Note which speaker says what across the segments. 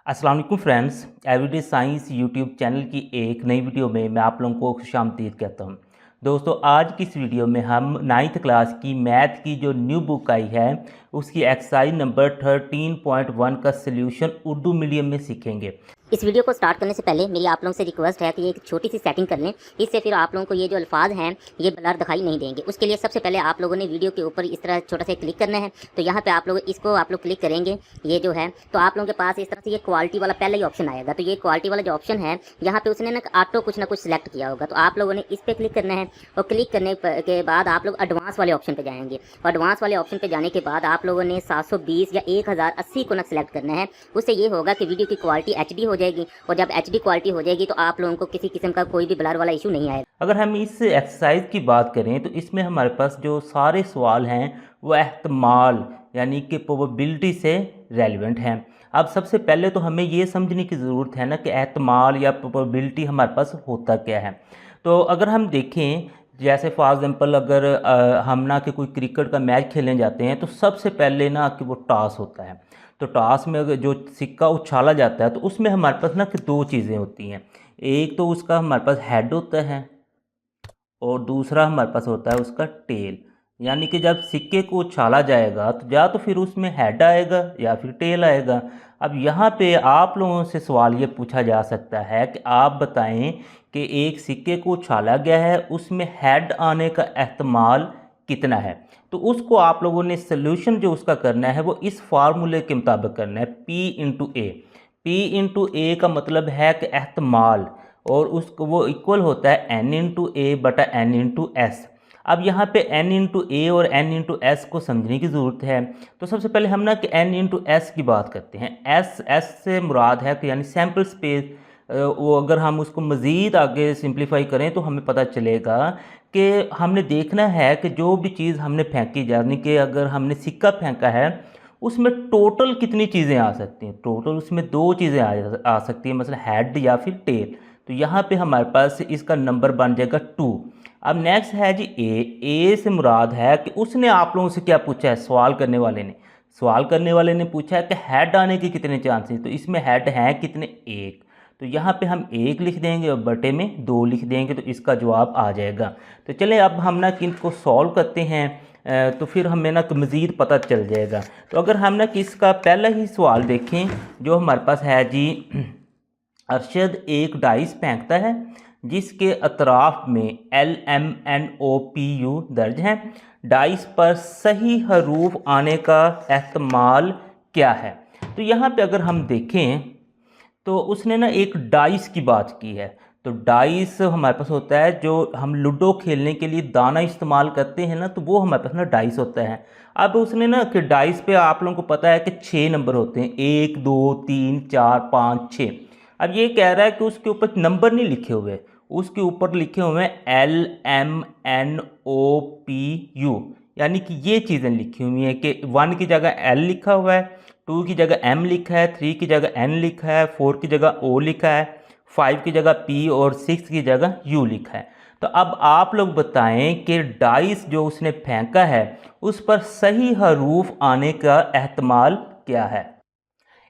Speaker 1: अस्सलाम वालेकुम friends, everyday science YouTube channel की एक नई वीडियो में मैं आप लोगों को खुशामदीद कहता हूं। दोस्तों, आज की इस वीडियो में हम 9th क्लास की मैथ की जो न्यू बुक आई है उसकी एक्सरसाइज नंबर 13.1 का सल्यूशन उर्दू मीडियम में सीखेंगे।
Speaker 2: इस वीडियो को स्टार्ट करने से पहले मेरी आप लोगों से रिक्वेस्ट है कि ये एक छोटी सी सेटिंग कर लें। इससे फिर आप लोगों को ये जो अल्फाज हैं ये ब्लर दिखाई नहीं देंगे। उसके लिए सबसे पहले आप लोगों ने वीडियो के ऊपर इस तरह छोटा सा क्लिक करना है। तो यहाँ पे आप लोग इसको क्लिक करेंगे, ये जो है तो आप लोगों के पास इस तरह से ये क्वालिटी वाला पहला ही ऑप्शन आएगा। तो ये क्वालिटी वाला जो ऑप्शन है यहाँ पे उसने ना ऑटो कुछ ना कुछ सिलेक्ट किया होगा। तो आप लोगों ने इस पर क्लिक करना है और क्लिक करने के बाद आप लोग एडवांस वाले ऑप्शन पर जाएंगे। और एडवांस वाले ऑप्शन पर जाने के बाद आप लोगों ने 720 या 1080 को ना सिलेक्ट करना है। उससे ये होगा कि वीडियो की क्वालिटी HD हो जाएगी और जब HD क्वालिटी हो जाएगी तो आप लोगों को किसी किस्म का कोई भी ब्लर वाला इशू नहीं आएगा।
Speaker 1: अगर हम इस एक्सरसाइज की बात करें तो इसमें हमारे पास जो सारे सवाल हैं वो एहतमाल यानी कि प्रोबेबिलिटी से रेलिवेंट हैं। अब सबसे पहले तो हमें ये समझने की ज़रूरत है ना कि एहतमाल या प्रोबेबिलिटी हमारे पास होता क्या है। तो अगर हम देखें, जैसे फॉर एग्जांपल अगर हम ना कि कोई क्रिकेट का मैच खेलने जाते हैं तो सबसे पहले ना कि वो टॉस होता है। तो टॉस में अगर जो सिक्का उछाला जाता है तो उसमें हमारे पास ना कि दो चीज़ें होती हैं। एक तो उसका हमारे पास हेड होता है और दूसरा हमारे पास होता है उसका टेल। यानी कि जब सिक्के को उछाला जाएगा तो या तो फिर उसमें हेड आएगा या फिर टेल आएगा। अब यहाँ पे आप लोगों से सवाल ये पूछा जा सकता है कि आप बताएं कि एक सिक्के को उछाला गया है, उसमें हेड आने का एहतमाल कितना है। तो उसको आप लोगों ने सल्यूशन जो उसका करना है वो इस फार्मूले के मुताबिक करना है, P × A। P × A का मतलब है कि एहतमाल, और उसको वो इक्वल होता है N × A/N × S। अब यहाँ पे N × A और N × S को समझने की ज़रूरत है। तो सबसे पहले हम ना कि N × S की बात करते हैं। S से मुराद है कि यानी सैम्पल स्पेस। वो अगर हम उसको मज़ीद आगे सिंप्लीफाई करें तो हमें पता चलेगा कि हमने देखना है कि जो भी चीज़ हमने फेंकी, यानी कि अगर हमने सिक्का फेंका है उसमें टोटल कितनी चीज़ें आ सकती हैं। टोटल उसमें दो चीज़ें आ सकती हैं, मतलब हेड या फिर टेल। तो यहाँ पे हमारे पास इसका नंबर बन जाएगा 2। अब नेक्स्ट है जी ए से मुराद है कि उसने आप लोगों से क्या पूछा है, सवाल करने वाले ने पूछा है कि हेड आने के कितने चांसेस। तो इसमें हेड हैं कितने, 1। तो यहाँ पे हम 1 लिख देंगे और बटे में 2 लिख देंगे तो इसका जवाब आ जाएगा। तो चलें अब हम ना कि इनको सॉल्व करते हैं, तो फिर हमें ना मज़ीद पता चल जाएगा। तो अगर हम ना कि इसका पहला ही सवाल देखें जो हमारे पास है जी, अरशद एक डाइस फेंकता है जिसके अतराफ में LMNOPU दर्ज हैं। डाइस पर सही हरूफ आने का एहतमाल क्या है। तो यहाँ पे अगर हम देखें तो उसने ना एक डाइस की बात की है। तो डाइस हमारे पास होता है जो हम लूडो खेलने के लिए दाना इस्तेमाल करते हैं ना, तो वो हमारे पास ना डाइस होता है। अब उसने ना कि डाइस पे आप लोगों को पता है कि 6 नंबर होते हैं, 1 2 3 4 5 6। अब ये कह रहा है कि उसके ऊपर नंबर नहीं लिखे हुए, उसके ऊपर लिखे हुए हैं LMNOPU, यानी कि ये चीज़ें लिखी हुई हैं कि 1 की जगह L लिखा हुआ है, 2 की जगह M लिखा है, 3 की जगह N लिखा है, 4 की जगह O लिखा है, 5 की जगह P और 6 की जगह U लिखा है। तो अब आप लोग बताएं कि डाइस जो उसने फेंका है उस पर सही हरूफ आने का एहतमाल क्या है।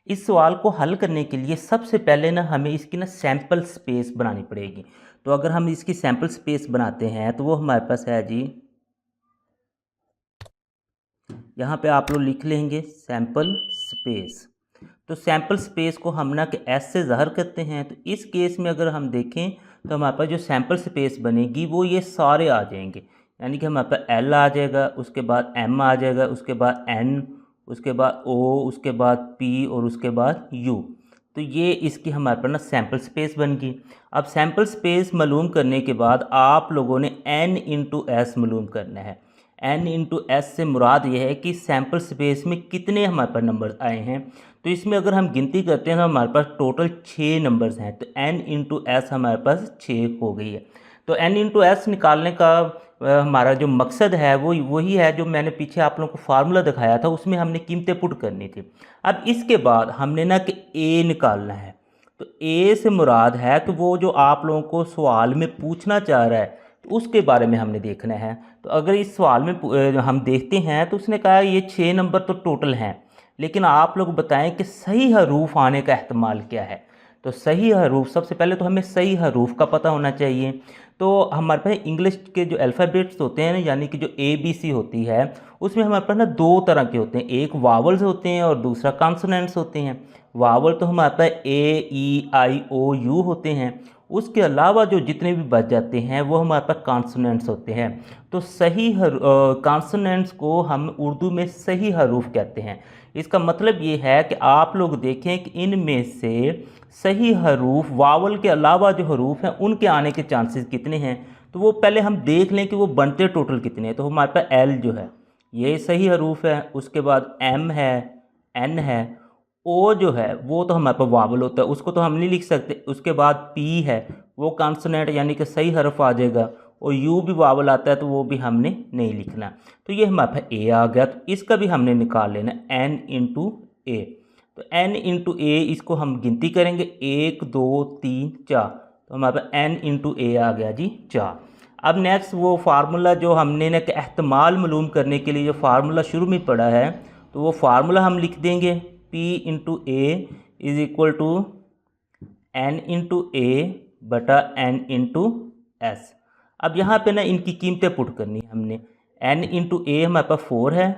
Speaker 1: इस सवाल को हल करने के लिए सबसे पहले ना हमें इसकी ना सैम्पल स्पेस बनानी पड़ेगी। तो अगर हम इसकी सैम्पल स्पेस बनाते हैं तो वो हमारे पास है जी, यहाँ पे आप लोग लिख लेंगे सैम्पल स्पेस। तो सैम्पल स्पेस को हम ना कि S से ज़ाहिर करते हैं। तो इस केस में अगर हम देखें तो हमारे पास जो सैम्पल स्पेस बनेगी वो ये सारे आ जाएंगे, यानी कि हमारे पास L आ जाएगा, उसके बाद M आ जाएगा, उसके बाद N, उसके बाद O, उसके बाद P और उसके बाद U। तो ये इसकी हमारे पास ना सैम्पल स्पेस बन गई। अब सैम्पल स्पेस मालूम करने के बाद आप लोगों ने N × S मालूम करना है। N × S से मुराद ये है कि सैम्पल स्पेस में कितने हमारे पास नंबर आए हैं। तो इसमें अगर हम गिनती करते हैं तो हमारे पास टोटल 6 नंबर्स हैं। तो N × S हमारे पास 6 हो गई है। तो N × S निकालने का हमारा जो मकसद है वो वही है जो मैंने पीछे आप लोगों को फार्मूला दिखाया था, उसमें हमने कीमतें पुट करनी थी। अब इसके बाद हमने ना कि A निकालना है। तो A से मुराद है कि वो जो आप लोगों को सवाल में पूछना चाह रहा है तो उसके बारे में हमने देखना है। तो अगर इस सवाल में हम देखते हैं तो उसने कहा ये 6 नंबर तो टोटल हैं, लेकिन आप लोग बताएं कि सही हरूफ आने का एहतमाल क्या है। तो सही हरूफ, सबसे पहले तो हमें सही हरूफ का पता होना चाहिए। तो हमारे पास इंग्लिश के जो अल्फ़ाबेट्स होते हैं, यानी कि जो ABC होती है, उसमें हमारे पास ना दो तरह के होते हैं, एक वावल्स होते हैं और दूसरा कॉन्सोनेंट्स होते हैं। वावल तो हमारे पास A, E, I, O, U होते हैं। उसके अलावा जो जितने भी बच जाते हैं वो हमारे पास कॉन्सोनेंट्स होते हैं। तो सही कॉन्सोनेंट्स को हम उर्दू में सही हरूफ कहते हैं। इसका मतलब ये है कि आप लोग देखें कि इनमें से सही हरूफ, वावल के अलावा जो हरूफ हैं उनके आने के चांसेस कितने हैं। तो वो पहले हम देख लें कि वो बनते टोटल कितने हैं। तो हमारे पास L जो है ये सही हरूफ है, उसके बाद M है, N है, O जो है वो तो हमारे पास वावल होता है, उसको तो हम नहीं लिख सकते। उसके बाद P है, वो कॉन्सोनेंट यानी कि सही हरफ आ जाएगा, और U भी वावल आता है तो वो भी हमने नहीं लिखना। तो ये हमारे पास A आ गया, तो इसका भी हमने निकाल लेना N इंटू A। तो N इंटू A इसको हम गिनती करेंगे 1 2 3 4, तो हमारे पास N इंटू A आ गया जी 4। अब नेक्स्ट वो फार्मूला जो हमने ना कि एहतमाल मालूम करने के लिए जो फार्मूला शुरू में पढ़ा है, तो वो फार्मूला हम लिख देंगे P into A is equal to N into A बटा N इंटू S। अब यहाँ पे ना इनकी कीमतें पुट करनी है हमने। N इंटू A हमारे पास 4 है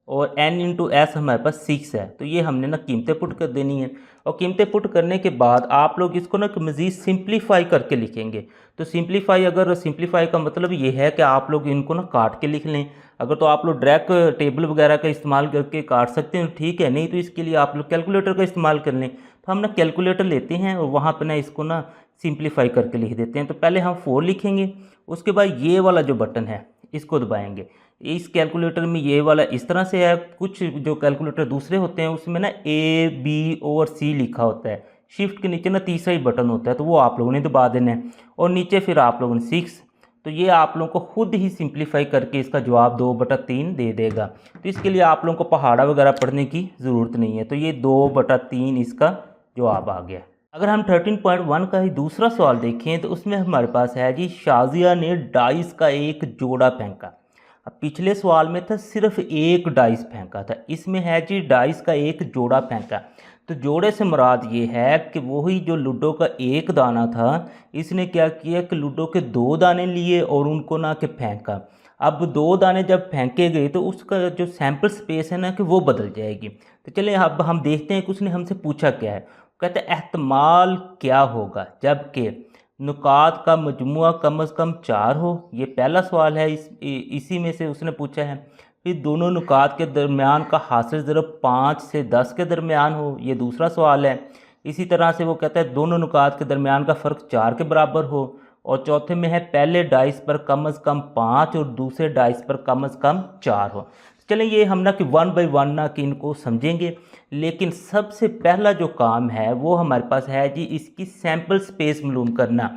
Speaker 1: और N इंटू S हमारे पास 6 है। तो ये हमने ना कीमतें पुट कर देनी है, और कीमतें पुट करने के बाद आप लोग इसको ना मज़ीद सिंप्लीफाई करके लिखेंगे। तो सिंप्लीफाई का मतलब ये है कि आप लोग इनको ना काट के लिख लें। अगर तो आप लोग डायरेक्ट टेबल वगैरह का इस्तेमाल करके काट सकते हैं ठीक है, नहीं तो इसके लिए आप लोग कैलकुलेटर का इस्तेमाल कर लें। तो हम ना कैलकुलेटर लेते हैं और वहाँ पर ना इसको ना सिंप्लीफाई करके लिख देते हैं। तो पहले हम 4 लिखेंगे, उसके बाद ये वाला जो बटन है इसको दबाएंगे। इस कैलकुलेटर में ये वाला इस तरह से है, कुछ जो कैलकुलेटर दूसरे होते हैं उसमें ना A, B और C लिखा होता है, शिफ्ट के नीचे ना तीसरा ही बटन होता है, तो वो आप लोगों ने दबा देना है, और नीचे फिर आप लोगों ने 6। तो ये आप लोगों को खुद ही सिंप्लीफाई करके इसका जवाब 2/3 दे देगा। तो इसके लिए आप लोगों को पहाड़ा वगैरह पढ़ने की ज़रूरत नहीं है। तो ये 2/3 इसका जवाब आ गया। अगर हम 13.1 का ही दूसरा सवाल देखें तो उसमें हमारे पास है जी, शाजिया ने डाइस का एक जोड़ा फेंका। अब पिछले सवाल में था सिर्फ एक डाइस फेंका था, इसमें है जी डाइस का एक जोड़ा फेंका। तो जोड़े से मुराद ये है कि वही जो लूडो का एक दाना था, इसने क्या किया कि लूडो के 2 दाने लिए और उनको ना कि फेंका। अब 2 दाने जब फेंके गए तो उसका जो सैंपल स्पेस है ना कि वो बदल जाएगी। तो चलिए अब हम देखते हैं कि उसने हमसे पूछा क्या है। कहते हैं एहतमाल क्या होगा जबकि नुकात का मजमुआ कम अज़ कम 4 हो। ये पहला सवाल है, इसी में से उसने पूछा है। फिर दोनों नुकात के दरमियान का हासिल ज़रब 5 से 10 के दरमियान हो, ये दूसरा सवाल है। इसी तरह से वो कहता है दोनों नुकात के दरमियान का फ़र्क 4 के बराबर हो, और चौथे में है पहले डाइस पर कम अज़ कम 5 और दूसरे डाइस पर कम अज़ कम 4 हो। चलें ये हम ना कि 1 बाई 1 ना कि इनको समझेंगे, लेकिन सबसे पहला जो काम है वो हमारे पास है जी इसकी सैंपल स्पेस मालूम करना।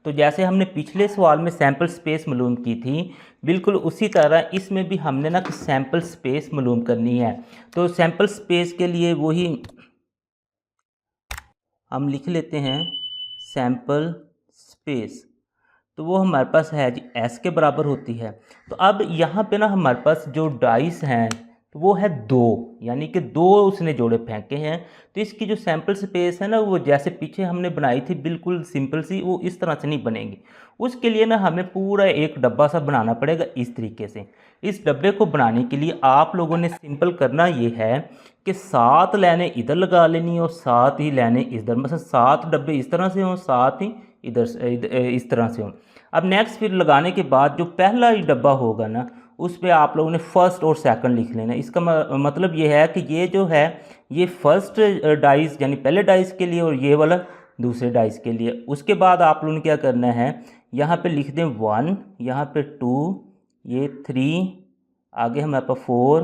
Speaker 1: तो जैसे हमने पिछले सवाल में सैंपल स्पेस मालूम की थी, बिल्कुल उसी तरह इसमें भी हमने ना कि सैंपल स्पेस मालूम करनी है। तो सैंपल स्पेस के लिए वही हम लिख लेते हैं सैंपल स्पेस, तो वो हमारे पास है जी S के बराबर होती है। तो अब यहाँ पे ना हमारे पास जो डाइस हैं तो वो है 2, यानी कि 2 उसने जोड़े फेंके हैं। तो इसकी जो सैंपल स्पेस है ना वो जैसे पीछे हमने बनाई थी बिल्कुल सिंपल सी, वो इस तरह से नहीं बनेगी। उसके लिए ना हमें पूरा एक डब्बा सा बनाना पड़ेगा इस तरीके से। इस डब्बे को बनाने के लिए आप लोगों ने सिंपल करना ये है कि 7 लाइनें इधर लगा लेनी और 7 ही लाइनें इधर, मतलब 7 डब्बे इस तरह से हों, 7 ही इधर इस तरह से हों। अब नेक्स्ट फिर लगाने के बाद जो पहला ही डब्बा होगा ना उस पर आप लोगों ने फर्स्ट और सेकंड लिख लेना। इसका मतलब ये है कि ये जो है ये फर्स्ट डाइस यानी पहले डाइस के लिए और ये वाला दूसरे डाइस के लिए। उसके बाद आप लोगों ने क्या करना है, यहाँ पे लिख दें 1, यहाँ पे 2, ये 3, आगे हमारे पास 4,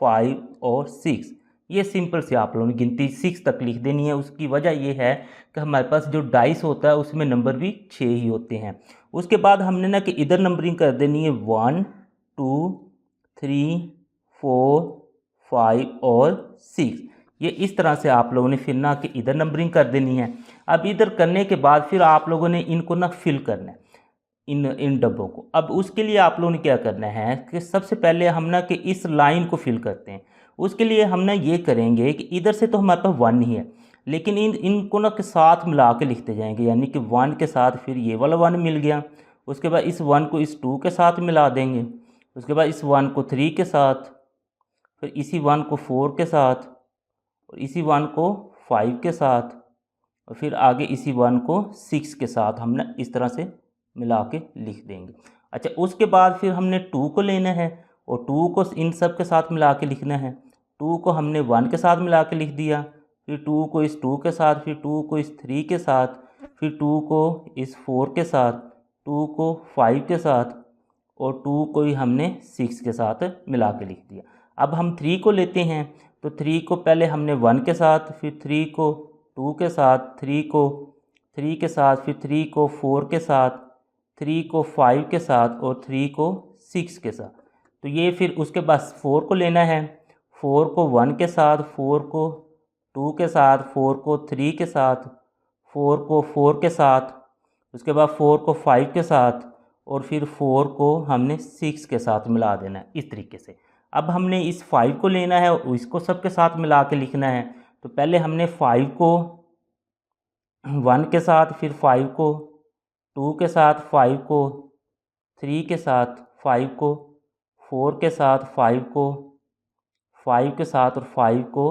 Speaker 1: 5 और 6। ये सिंपल से आप लोगों ने गिनती 6 तक लिख देनी है। उसकी वजह ये है कि हमारे पास जो डाइस होता है उसमें नंबर भी 6 ही होते हैं। उसके बाद हमने ना कि इधर नंबरिंग कर देनी है 1, 2, 3, 4, 5 और 6। ये इस तरह से आप लोगों ने फिर ना कि इधर नंबरिंग कर देनी है। अब इधर करने के बाद फिर आप लोगों ने इनको ना फिल करना है इन डब्बों को। अब उसके लिए आप लोगों ने क्या करना है कि सबसे पहले हम ना कि इस लाइन को फिल करते हैं। उसके लिए हम ना ये करेंगे कि इधर से तो हमारे पास 1 ही है, लेकिन इनको ना के साथ मिला के लिखते जाएंगे, यानी कि 1 के साथ फिर ये वाला 1 मिल गया, उसके बाद इस 1 को इस 2 के साथ मिला देंगे, उसके बाद इस 1 को 3 के साथ, फिर इसी 1 को 4 के साथ, और इसी 1 को 5 के साथ, और फिर आगे इसी 1 को 6 के साथ हम ना इस तरह से मिला के लिख देंगे। अच्छा, उसके बाद फिर हमने 2 को लेना है और 2 को इन सब के साथ मिला के लिखना है। 2 को हमने 1 के साथ मिला के लिख दिया, फिर 2 को इस 2 के साथ, फिर 2 को इस 3 के साथ, फिर 2 को इस 4 के साथ, 2 को 5 के साथ, और 2 को ही हमने 6 के साथ मिला के लिख दिया। अब हम 3 को लेते हैं, तो 3 को पहले हमने 1 के साथ, फिर 3 को 2 के साथ, 3 को 3 के साथ, फिर 3 को 4 के साथ, 3 को 5 के साथ, और 3 को 6 के साथ। तो ये फिर उसके बाद 4 को लेना है, 4 को 1 के साथ, 4 को 2 के साथ, 4 को 3 के साथ, 4 को 4 के साथ, उसके बाद 4 को 5 के साथ, और फिर 4 को हमने 6 के साथ मिला देना है इस तरीके से। अब हमने इस 5 को लेना है और इसको सबके साथ मिला के लिखना है। तो पहले हमने 5 को 1 के साथ, फिर 5 को 2 के साथ, 5 को 3 के साथ, 5 को 4 के साथ, 5 को 5 के साथ, और 5 को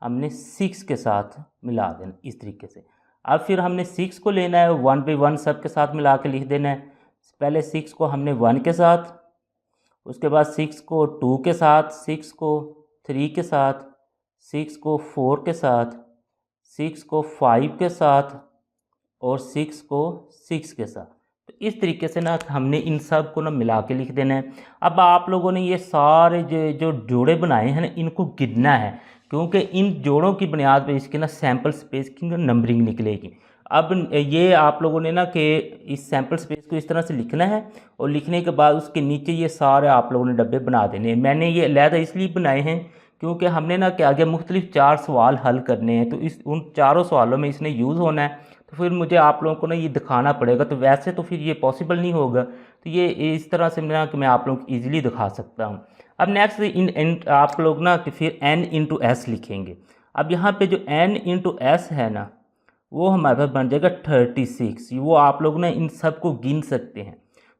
Speaker 1: हमने 6 के साथ मिला देना इस तरीके से। अब फिर हमने 6 को लेना है, 1 बाई 1 सब के साथ मिला के लिख देना है। पहले 6 को हमने 1 के साथ, उसके बाद 6 को 2 के साथ, 6 को 3 के साथ, 6 को 4 के साथ, 6 को 5 के साथ, और 6 को 6 के साथ। तो इस तरीके से ना हमने इन सब को ना मिला के लिख देना है। अब आप लोगों ने ये सारे जो जोड़े बनाए हैं ना, इनको गिनना है, क्योंकि इन जोड़ों की बुनियाद पर इसके ना सैम्पल स्पेस की नंबरिंग निकलेगी। अब ये आप लोगों ने ना कि इस सैम्पल स्पेस को इस तरह से लिखना है, और लिखने के बाद उसके नीचे ये सारे आप लोगों ने डब्बे बना देने हैं। मैंने ये अलहदा इसलिए बनाए हैं क्योंकि हमने ना क्या आगे मुख्तलिफ 4 सवाल हल करने हैं, तो इस उन चारों सवालों में इसने यूज़ होना है। तो फिर मुझे आप लोगों को ना ये दिखाना पड़ेगा, तो वैसे तो फिर ये पॉसिबल नहीं होगा। तो ये इस तरह से ना कि मैं आप लोगों को ईज़िली दिखा सकता हूँ। अब नेक्स्ट आप लोग ना कि फिर n इंटू एस लिखेंगे। अब यहाँ पे जो n इंटू एस है ना, वो हमारे पास बन जाएगा 36। वो आप लोग ना इन सब को गिन सकते हैं।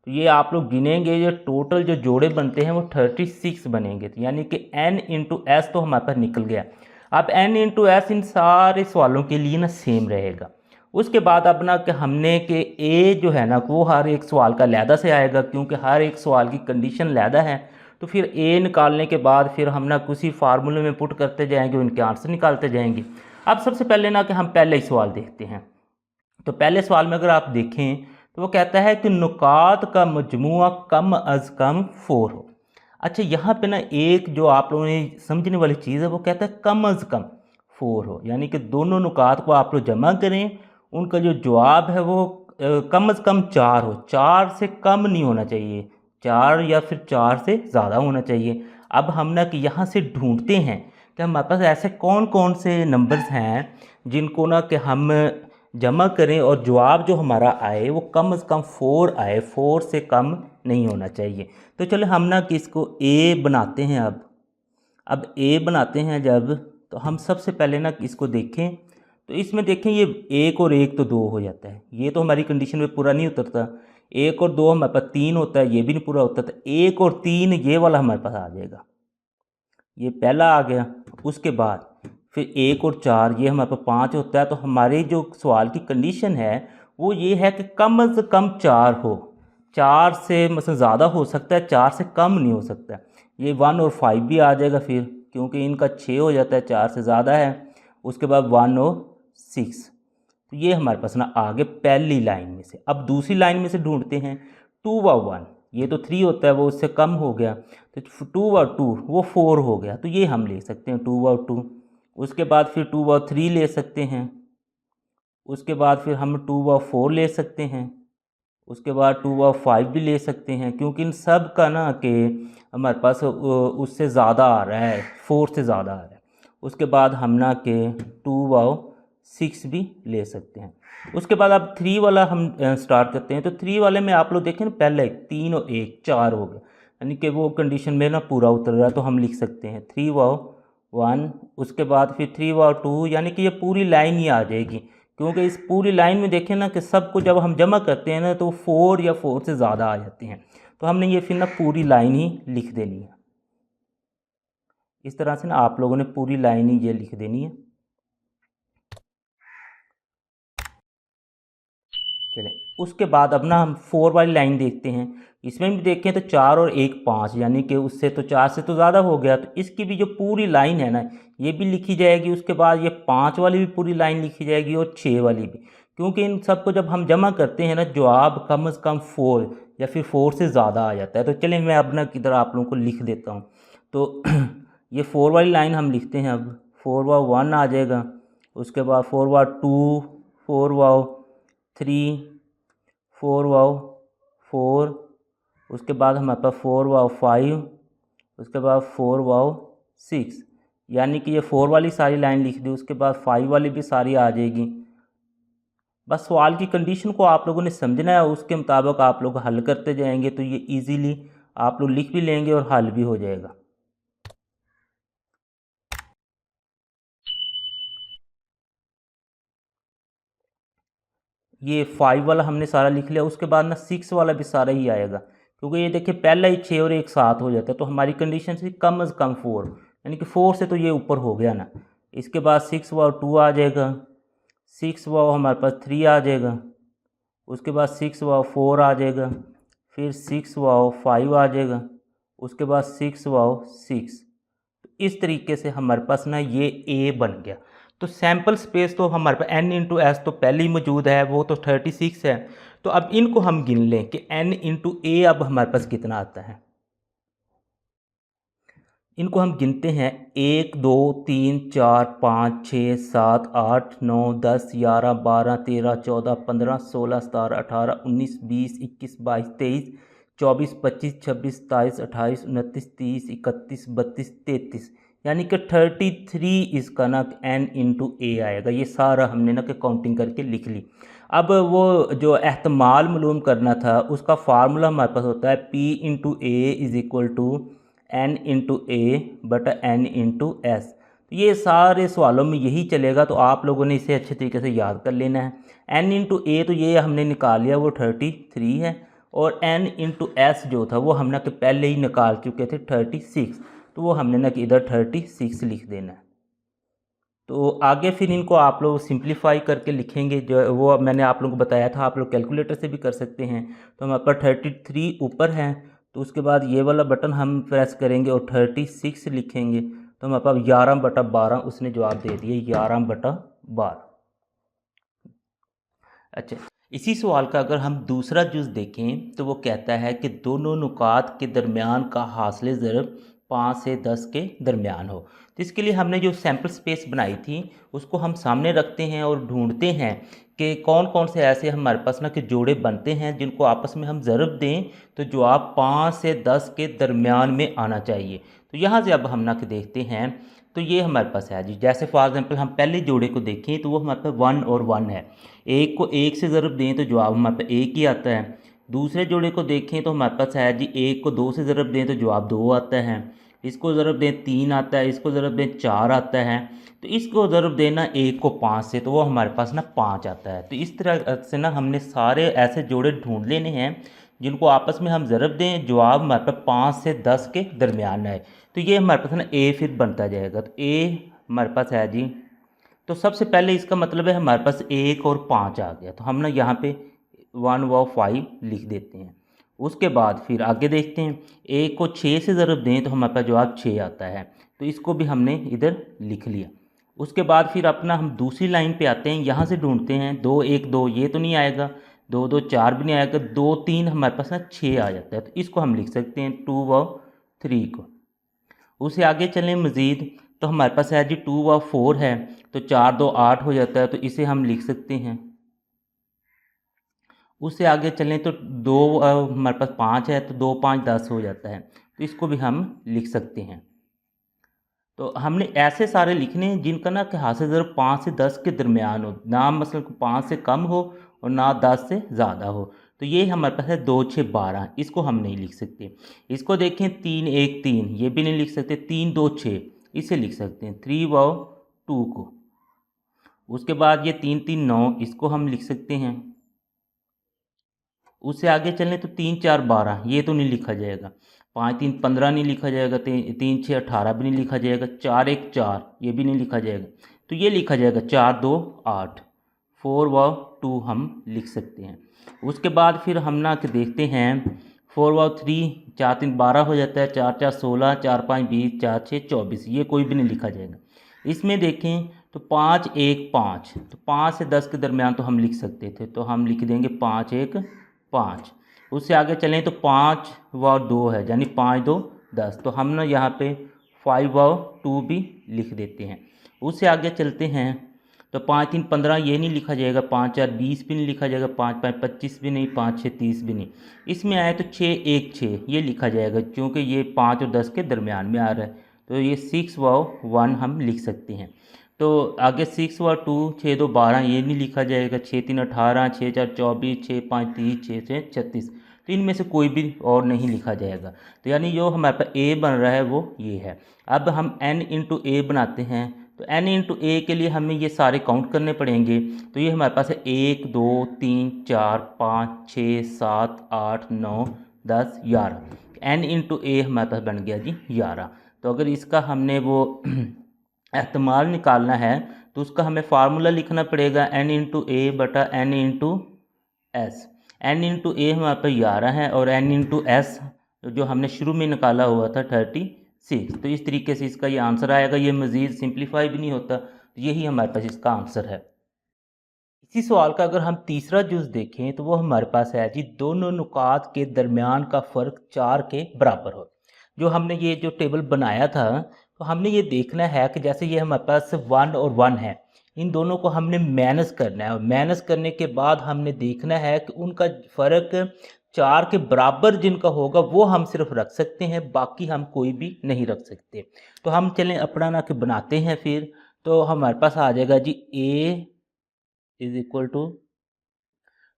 Speaker 1: तो ये आप लोग गिनेंगे, ये टोटल जो जोड़े बनते हैं वो 36 बनेंगे। तो यानी कि n इंटू एस तो हमारे पास निकल गया। अब n इंटू एस इन सारे सवालों के लिए ना सेम रहेगा। उसके बाद अब ना कि हमने कि a जो है ना वो हर एक सवाल का अलहदा से आएगा, क्योंकि हर एक सवाल की कंडीशन अलहदा है। तो फिर a निकालने के बाद फिर हम ना किसी फार्मूले में पुट करते जाएंगे, उनके आंसर निकालते जाएंगे। अब सबसे पहले ना कि हम पहले ही सवाल देखते हैं। तो पहले सवाल में अगर आप देखें तो वो कहता है कि नुकात का मजमुआ कम अज़ कम 4 हो। अच्छा, यहाँ पे ना एक जो आप लोगों ने समझने वाली चीज़ है, वो कहता है कम अज़ कम 4 हो, यानी कि दोनों नुकात को आप लोग जमा करें, उनका जो जवाब है वो कम अज़ कम 4 हो। 4 से कम नहीं होना चाहिए, 4 या फिर 4 से ज़्यादा होना चाहिए। अब हम ना कि यहाँ से ढूंढते हैं कि हमारे पास ऐसे कौन कौन से नंबर्स हैं जिनको ना कि हम जमा करें और जवाब जो हमारा आए वो कम से कम 4 आए, 4 से कम नहीं होना चाहिए। तो चलो हम ना कि इसको a बनाते हैं। अब a बनाते हैं जब, तो हम सबसे पहले ना इसको देखें, तो इसमें देखें ये 1 और 1 तो 2 हो जाता है, ये तो हमारी कंडीशन में पूरा नहीं उतरता। 1 और 2 हमारे पास 3 होता है, ये भी नहीं पूरा होता। तो 1 और 3 ये वाला हमारे पास आ जाएगा, ये पहला आ गया। उसके बाद फिर 1 और 4 ये हमारे पास 5 होता है। तो हमारे जो सवाल की कंडीशन है वो ये है कि कम से कम 4 हो। 4 से मतलब ज़्यादा हो सकता है, 4 से कम नहीं हो सकता। ये 1 और 5 भी आ जाएगा फिर, क्योंकि इनका 6 हो जाता है, 4 से ज़्यादा है। उसके बाद 1 और 6, तो ये हमारे पास ना आगे पहली लाइन में से। अब दूसरी लाइन में से ढूंढते हैं। 2 व 1 ये तो 3 होता है, वो उससे कम हो गया। तो 2 व 2 वो 4 हो गया, तो ये हम ले सकते हैं 2 व 2। उसके बाद फिर 2 व 3 ले सकते हैं। उसके बाद फिर हम 2 व 4 ले सकते हैं। उसके बाद 2 व 5 भी ले सकते हैं, क्योंकि इन सब का ना कि हमारे पास उससे ज़्यादा आ रहा है, 4 से ज़्यादा आ रहा है। उसके बाद हम ना कि 2 व 6 भी ले सकते हैं। उसके बाद अब 3 वाला हम स्टार्ट करते हैं। तो 3 वाले में आप लोग देखें ना, पहले 3 और 1 4 हो गया। यानी कि वो कंडीशन में ना पूरा उतर रहा है, तो हम लिख सकते हैं 3 वाव 1, उसके बाद फिर 3 वाव 2, यानी कि ये पूरी लाइन ही आ जाएगी। क्योंकि इस पूरी लाइन में देखें ना कि सबको जब हम जमा करते हैं ना तो 4 या 4 से ज़्यादा आ जाते हैं, तो हमने ये फिर ना पूरी लाइन ही लिख देनी है। इस तरह से ना आप लोगों ने पूरी लाइन ही ये लिख देनी है। चलें, उसके बाद अब ना हम 4 वाली लाइन देखते हैं। इसमें भी देखें तो 4 और 1 5, यानी कि उससे तो 4 से तो ज़्यादा हो गया, तो इसकी भी जो पूरी लाइन है ना ये भी लिखी जाएगी। उसके बाद ये 5 वाली भी पूरी लाइन लिखी जाएगी और 6 वाली भी, क्योंकि इन सबको जब हम जमा करते हैं ना जवाब कम से कम 4 या फिर 4 से ज़्यादा आ जाता है। तो चलें मैं अब ना किधर आप लोगों को लिख देता हूँ। तो ये 4 वाली लाइन हम लिखते हैं। अब 4 वाव 1 आ जाएगा, उसके बाद 4 वाव 2, 4 वाव 3, 4 वाव 4, उसके बाद हमारे पास 4 वाव 5, उसके बाद 4 वाव 6, यानी कि ये 4 वाली सारी लाइन लिख दी। उसके बाद 5 वाली भी सारी आ जाएगी। बस सवाल की कंडीशन को आप लोगों ने समझना है, उसके मुताबिक आप लोग हल करते जाएंगे तो ये इजीली आप लोग लिख भी लेंगे और हल भी हो जाएगा। ये 5 वाला हमने सारा लिख लिया। उसके बाद ना 6 वाला भी सारा ही आएगा, क्योंकि ये देखिए पहला ही 6 और 1 7 हो जाता है, तो हमारी कंडीशन से कम से कम 4, यानी कि 4 से तो ये ऊपर हो गया ना। इसके बाद 6 वाव 2 आ जाएगा, 6 वाव हमारे पास 3 आ जाएगा, उसके बाद 6 वाव 4 आ जाएगा, फिर 6 वाव 5 आ जाएगा, उसके बाद 6 वाव 6। इस तरीके से हमारे पास ना ये ए बन गया। तो सैम्पल स्पेस तो हमारे पास n इंटू एस तो पहले ही मौजूद है, वो तो 36 है। तो अब इनको हम गिन लें कि n इंटू ए अब हमारे पास कितना आता है। इनको हम गिनते हैं 1 2 3 4 5 6 7 8 9 10 11 12 13 14 15 16 17 18 19 20 21 22 23 24 25 26 27 28 29 30 31 32 33, यानी कि 33 इसका ना n इंटू ए आएगा। ये सारा हमने ना कि काउंटिंग करके लिख ली। अब वो जो एहतमाल मालूम करना था उसका फार्मूला हमारे पास होता है p into A is equal to n into A बटा n इंटू एस। तो ये सारे सवालों में यही चलेगा, तो आप लोगों ने इसे अच्छे तरीके से याद कर लेना है। n इंटू ए तो ये हमने निकाल लिया, वो 33 है, और n इंटू एस जो था वो हमने कि पहले ही निकाल चुके थे 36, तो वो हमने ना कि इधर 36 लिख देना है। तो आगे फिर इनको आप लोग सिंप्लीफाई करके लिखेंगे, जो वो मैंने आप लोगों को बताया था, आप लोग कैलकुलेटर से भी कर सकते हैं। तो हमारे पास 33 ऊपर है, तो उसके बाद ये वाला बटन हम प्रेस करेंगे और 36 लिखेंगे, तो हमारे पास 11/12 उसने जवाब दे दिया, 11/12। अच्छा, इसी सवाल का अगर हम दूसरा जुज़ देखें तो वो कहता है कि दोनों नुकात के दरमियान का हासिल ज़रब 5 से 10 के दरमियान हो। तो इसके लिए हमने जो सैम्पल स्पेस बनाई थी उसको हम सामने रखते हैं और ढूंढते हैं कि कौन कौन से ऐसे हमारे पास ना कि जोड़े बनते हैं जिनको आपस में हम ज़रब दें तो जवाब 5 से 10 के दरमियान में आना चाहिए। तो यहाँ से अब हम ना कि देखते हैं, तो ये हमारे पास है जी। जैसे फॉर एग्जांपल हम पहले जोड़े को देखें तो वो हमारे पास 1 और 1 है। एक को एक से ज़रब दें तो जवाब हमारे पास एक ही आता है। दूसरे जोड़े को देखें तो हमारे पास है जी, एक को 2 से ज़रब दें तो जवाब 2 आता है, इसको ज़रब दें 3 आता है, इसको ज़रब दें 4 आता है, तो इसको ज़रब देना एक को 5 से तो वो हमारे पास ना 5 आता है। तो इस तरह से ना हमने सारे ऐसे जोड़े ढूंढ लेने हैं जिनको आपस में हम ज़रब दें, जवाब हमारे पास 5 से 10 के दरमियान आए। तो ये हमारे पास ना ए फिर बनता जाएगा। तो ए हमारे पास है जी, तो सबसे पहले इसका मतलब है हमारे पास 1 और 5 आ गया, तो हम ना यहाँ पे 1 व 5 लिख देते हैं। उसके बाद फिर आगे देखते हैं, 1 को 6 से ज़रब दें तो हमारे पास जवाब 6 आता है, तो इसको भी हमने इधर लिख लिया। उसके बाद फिर अपना हम दूसरी लाइन पे आते हैं, यहाँ से ढूंढते हैं 2 1 2, ये तो नहीं आएगा, 2 2 4 भी नहीं आएगा, 2 3 हमारे पास ना 6 आ जाता है, तो इसको हम लिख सकते हैं 2 व 3 को। उससे आगे चलें मज़ीद तो हमारे पास है जी 2 व 4 है, तो 4 2 8 हो जाता है, तो इसे हम लिख सकते हैं। उससे आगे चलें तो 2 हमारे पास 5 है, तो 2 5 10 हो जाता है, तो इसको भी हम लिख सकते हैं। तो हमने ऐसे सारे लिखने हैं जिनका ना कि हासिल ज़रब 5 से 10 के दरमियान हो, ना मसलन 5 से कम हो और ना 10 से ज़्यादा हो। तो ये हमारे पास है 2 6 12, इसको हम नहीं लिख सकते। इसको देखें 3 1 3, ये भी नहीं लिख सकते। 3 2 6, इसे लिख सकते हैं 3 व 2 को। उसके बाद ये 3 3 9, इसको हम लिख सकते हैं। उससे आगे चलें तो 3 4 12, ये तो नहीं लिखा जाएगा। 5 3 15 नहीं लिखा जाएगा। 3 6 18 भी नहीं लिखा जाएगा। 4 1 4, ये भी नहीं लिखा जाएगा। तो ये लिखा जाएगा 4 2 8, 4 व 2 हम लिख सकते हैं। उसके बाद फिर हम ना के देखते हैं 4 व 3, 4 3 12 हो जाता है। 4 4 16, 4 5 20, 4 6 24, ये कोई भी नहीं लिखा जाएगा। इसमें देखें तो 5 1 5, तो 5 से 10 के दरमियान तो हम लिख सकते थे, तो हम लिख देंगे 5 1 5। उससे आगे चलें तो 5 व 2 है, यानी 5 2 10, तो हम ना यहाँ पे 5 व 2 भी लिख देते हैं। उससे आगे चलते हैं तो 5 3 15, ये नहीं लिखा जाएगा। 5 4 20 भी नहीं लिखा जाएगा। 5 5 25 भी नहीं। 5 6 30 भी नहीं। इसमें आए तो 6 1 6, ये लिखा जाएगा क्योंकि ये 5 और 10 के दरमियान में आ रहा है, तो ये 6 व 1 हम लिख सकते हैं। तो आगे 6 व 2, 6 2 12, ये नहीं लिखा जाएगा। 6 3 18, 6 4 24, 6 5 30, 6 6 36, तो इनमें से कोई भी और नहीं लिखा जाएगा। तो यानी जो हमारे पास ए बन रहा है वो ये है। अब हम n इंटू ए बनाते हैं, तो n इंटू ए के लिए हमें ये सारे काउंट करने पड़ेंगे। तो ये हमारे पास है 1 2 3 4 5 6 7 8 9 10 11, n इंटू ए हमारे पास बन गया जी 11। तो अगर इसका हमने वो एहतमाल निकालना है तो उसका हमें फार्मूला लिखना पड़ेगा n इंटू ए बटा n into S. n into A हमारे पास 11 है और n इंटू एस जो हमने शुरू में निकाला हुआ था 36। तो इस तरीके से इसका ये आंसर आएगा। ये मज़ीद सिंप्लीफाई भी नहीं होता, तो यही हमारे पास इसका आंसर है। इसी सवाल का अगर हम तीसरा जुज़ देखें तो वो हमारे पास है जी, दोनों नुकात के दरमियान का फ़र्क 4 के बराबर हो। जो हमने ये जो टेबल बनाया था, तो हमने ये देखना है कि जैसे ये हमारे पास 1 और 1 है, इन दोनों को हमने माइनस करना है और माइनस करने के बाद हमने देखना है कि उनका फ़र्क 4 के बराबर जिनका होगा वो हम सिर्फ रख सकते हैं, बाकी हम कोई भी नहीं रख सकते। तो हम चलें अपना ना कि बनाते हैं फिर। तो हमारे पास आ जाएगा जी a इज़ इक्वल टू,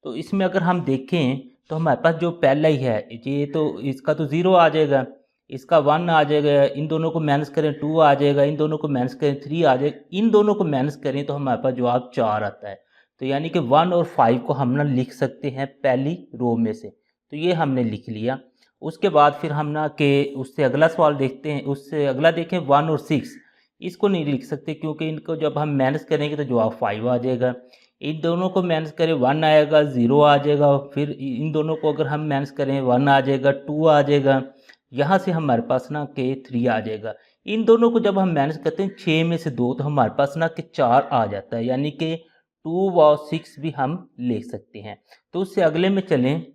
Speaker 1: तो इसमें अगर हम देखें तो हमारे पास जो पहला ही है ये, तो इसका तो 0 आ जाएगा, इसका 1 आ जाएगा, इन दोनों को माइनस करें 2 आ जाएगा, इन दोनों को माइनस करें 3 आ जाएगा, इन दोनों को माइनस करें तो हमारे पास जवाब 4 आता है। तो यानी कि 1 और 5 को हम ना लिख सकते हैं पहली रो में से, तो ये हमने लिख लिया। उसके बाद फिर हम ना कि उससे अगला सवाल देखते हैं, उससे अगला देखें 1 और 6, इसको नहीं लिख सकते क्योंकि इनको जब हम माइनस करेंगे तो जवाब 5 आ जाएगा। इन दोनों को माइनस करें 1 आएगा, 0 आ जाएगा, फिर इन दोनों को अगर हम माइनस करें 1 आ जाएगा, 2 आ जाएगा, यहाँ से हमारे पास ना कि 3 आ जाएगा। इन दोनों को जब हम माइनस करते हैं 6 में से 2, तो हमारे पास ना कि 4 आ जाता है, यानी कि 2 व 6 भी हम ले सकते हैं। तो उससे अगले में चलें,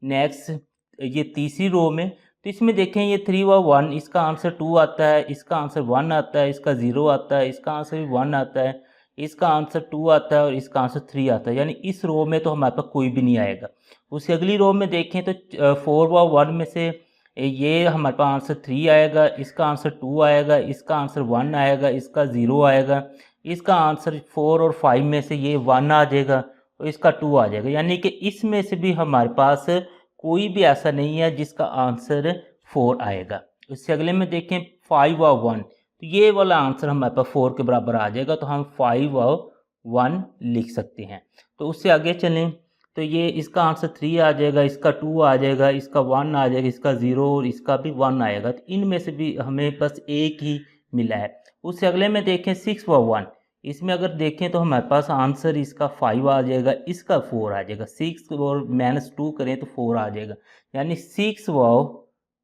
Speaker 1: नेक्स्ट ये तीसरी रो में, तो इसमें देखें ये 3 व 1, इसका आंसर 2 आता है, इसका आंसर 1 आता है, इसका 0 आता है, इसका आंसर भी 1 आता है, इसका आंसर 2 आता है और इसका आंसर 3 आता है, यानी इस रो में तो हमारे पास कोई भी नहीं आएगा। उससे अगली रो में देखें तो 4 व 1 में से ये हमारे पास आंसर 3 आएगा, इसका आंसर 2 आएगा, इसका आंसर 1 आएगा, इसका 0 आएगा, इसका आंसर 4 और 5 में से ये 1 आ जाएगा और इसका 2 आ जाएगा, यानी कि इसमें से भी हमारे पास कोई भी ऐसा नहीं है जिसका आंसर 4 आएगा। इससे अगले में देखें 5 व 1, तो ये वाला आंसर हमारे पास 4 के बराबर आ जाएगा, तो हम 5 व 1 लिख सकते हैं। तो उससे आगे चलें तो ये इसका आंसर 3 आ जाएगा, इसका 2 आ जाएगा, इसका 1 आ जाएगा, इसका 0 और इसका भी 1 आएगा। तो इनमें से भी हमें बस एक ही मिला है। उससे अगले में देखें 6 व 1, इसमें अगर देखें तो हमारे पास आंसर इसका 5 आ जाएगा, इसका 4 आ जाएगा, 6 और -2 करें तो 4 आ जाएगा, यानी 6 व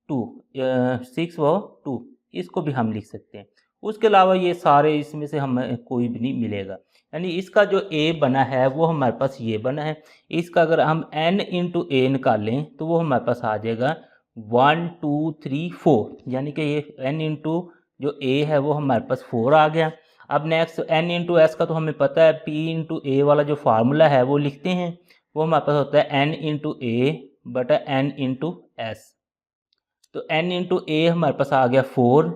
Speaker 1: 2, इसको भी हम लिख सकते हैं। उसके अलावा ये सारे इसमें से हमें कोई भी नहीं मिलेगा, यानी इसका जो ए बना है वो हमारे पास ये बना है। इसका अगर हम n इंटू ए निकालें तो वो हमारे पास आ जाएगा 1 2 3 4, यानी कि ये n इंटू जो ए है वो हमारे पास 4 आ गया। अब नेक्स्ट n इंटू एस का तो हमें पता है, p इंटू ए वाला जो फार्मूला है वो लिखते हैं, वो हमारे पास होता है n इंटू ए बटा n इंटू एस। तो n इंटू ए हमारे पास आ गया 4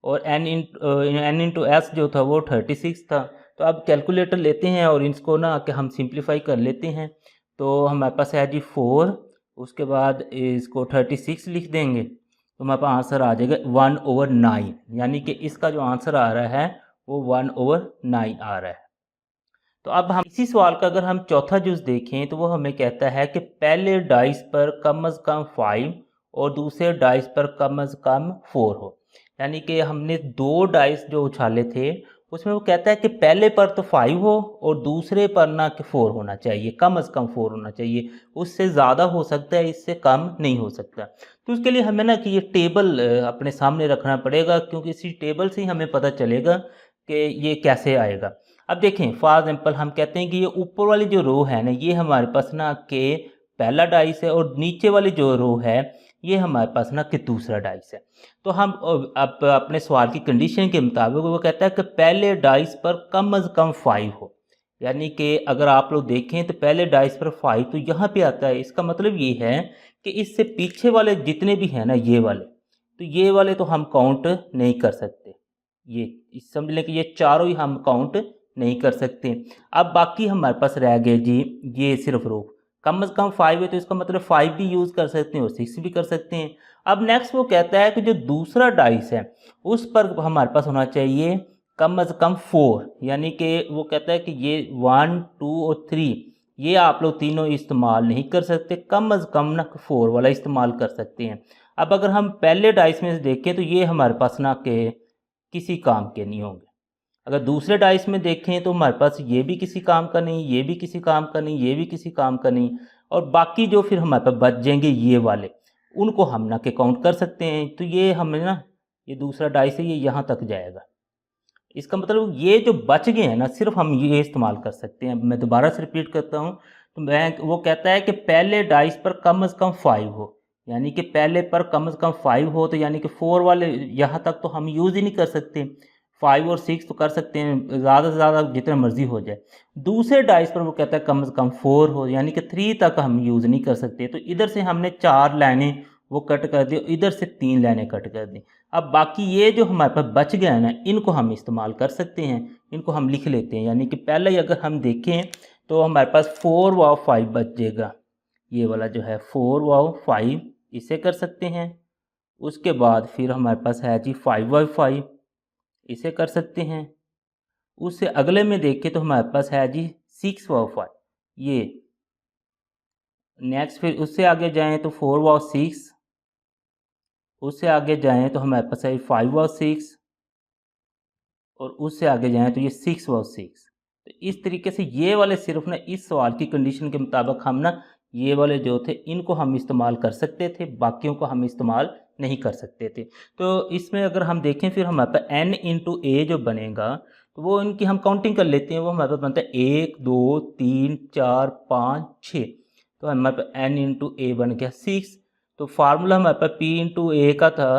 Speaker 1: और n इंटू एस जो था वो 36 था। तो अब कैलकुलेटर लेते हैं और इसको ना कि हम सिंप्लीफाई कर लेते हैं। तो हमारे पास है जी 4, उसके बाद इसको 36 लिख देंगे तो हमारे पास आंसर आ जाएगा 1/9, यानी कि इसका जो आंसर आ रहा है वो 1/9 आ रहा है। तो अब हम इसी सवाल का अगर हम चौथा जुज देखें तो वो हमें कहता है कि पहले डाइस पर कम से कम 5 और दूसरे डाइस पर कम से कम 4 हो। यानी कि हमने 2 डाइस जो उछाले थे उसमें वो कहता है कि पहले पर तो 5 हो और दूसरे पर ना कि 4 होना चाहिए, कम से कम 4 होना चाहिए। उससे ज़्यादा हो सकता है, इससे कम नहीं हो सकता। तो उसके लिए हमें ना कि ये टेबल अपने सामने रखना पड़ेगा, क्योंकि इसी टेबल से ही हमें पता चलेगा कि ये कैसे आएगा। अब देखें फॉर एग्जांपल हम कहते हैं कि ये ऊपर वाली जो रो है ना, ये हमारे पास ना कि पहला डाइस है और नीचे वाली जो रो है ये हमारे पास ना कि दूसरा डाइस है। तो हम अब अपने सवाल की कंडीशन के मुताबिक वो कहता है कि पहले डाइस पर कम से कम 5 हो। यानी कि अगर आप लोग देखें तो पहले डाइस पर 5 तो यहाँ पे आता है। इसका मतलब ये है कि इससे पीछे वाले जितने भी हैं ना ये वाले, तो ये वाले तो हम काउंट नहीं कर सकते। ये समझ लें कि ये चारों ही हम काउंट नहीं कर सकते। अब बाकी हमारे पास रह गए जी ये सिर्फ रो, कम से कम 5 है तो इसका मतलब 5 भी यूज़ कर सकते हैं और 6 भी कर सकते हैं। अब नेक्स्ट वो कहता है कि जो दूसरा डाइस है उस पर हमारे पास होना चाहिए कम से कम 4, यानी कि वो कहता है कि ये 1, 2 और 3 ये आप लोग तीनों इस्तेमाल नहीं कर सकते, कम से कम ना 4 वाला इस्तेमाल कर सकते हैं। अब अगर हम पहले डाइस में से देखें तो ये हमारे पास ना के किसी काम के नहीं होंगे। अगर दूसरे डाइस में देखें तो हमारे पास ये भी किसी काम का नहीं, ये भी किसी काम का नहीं, ये भी किसी काम का नहीं, और बाकी जो फिर हमारे पास बच जाएंगे ये वाले, उनको हम ना के काउंट कर सकते हैं। तो ये हमें ना ये दूसरा डाइस है ये यहाँ तक जाएगा। इसका मतलब ये जो बच गए हैं ना सिर्फ हम ये इस्तेमाल कर सकते हैं। मैं दोबारा से रिपीट करता हूँ, तो मैं वो कहता है कि पहले डाइस पर कम से कम 5 हो, यानी कि पहले पर कम से कम 5 हो, तो यानी कि 4 वाले यहाँ तक तो हम यूज़ ही नहीं कर सकते। 5 और 6 तो कर सकते हैं, ज़्यादा से ज़्यादा जितना मर्जी हो जाए। दूसरे डाइस पर वो कहता है कम से कम 4 हो, यानी कि 3 तक हम यूज़ नहीं कर सकते। तो इधर से हमने 4 लाइनें वो कट कर दी, इधर से 3 लाइनें कट कर दी। अब बाकी ये जो हमारे पास बच गया है ना इनको हम इस्तेमाल कर सकते हैं, इनको हम लिख लेते हैं। यानी कि पहले ही अगर हम देखें तो हमारे पास 4 व 5 बच जाएगा। ये वाला जो है 4 व 5 इसे कर सकते हैं। उसके बाद फिर हमारे पास है जी 5 व 5 इसे कर सकते हैं। उससे अगले में देखें तो हमारे पास है जी 6 व 5 ये। नेक्स्ट फिर उससे आगे जाएं तो 4 व 6, उससे आगे जाएं तो हमारे पास है 5 व 6, और उससे आगे जाएं तो ये 6 व 6। तो इस तरीके से ये वाले सिर्फ ना इस सवाल की कंडीशन के मुताबिक हम ना ये वाले जो थे इनको हम इस्तेमाल कर सकते थे, बाकियों को हम इस्तेमाल नहीं कर सकते थे। तो इसमें अगर हम देखें फिर हमारे पास n इंटू ए जो बनेगा तो वो इनकी हम काउंटिंग कर लेते हैं। वो हमारे पास बनता है 1, 2, 3, 4, 5, 6। तो हमारे पास n इंटू ए बन गया 6। तो फार्मूला हमारे पास p इंटू ए का था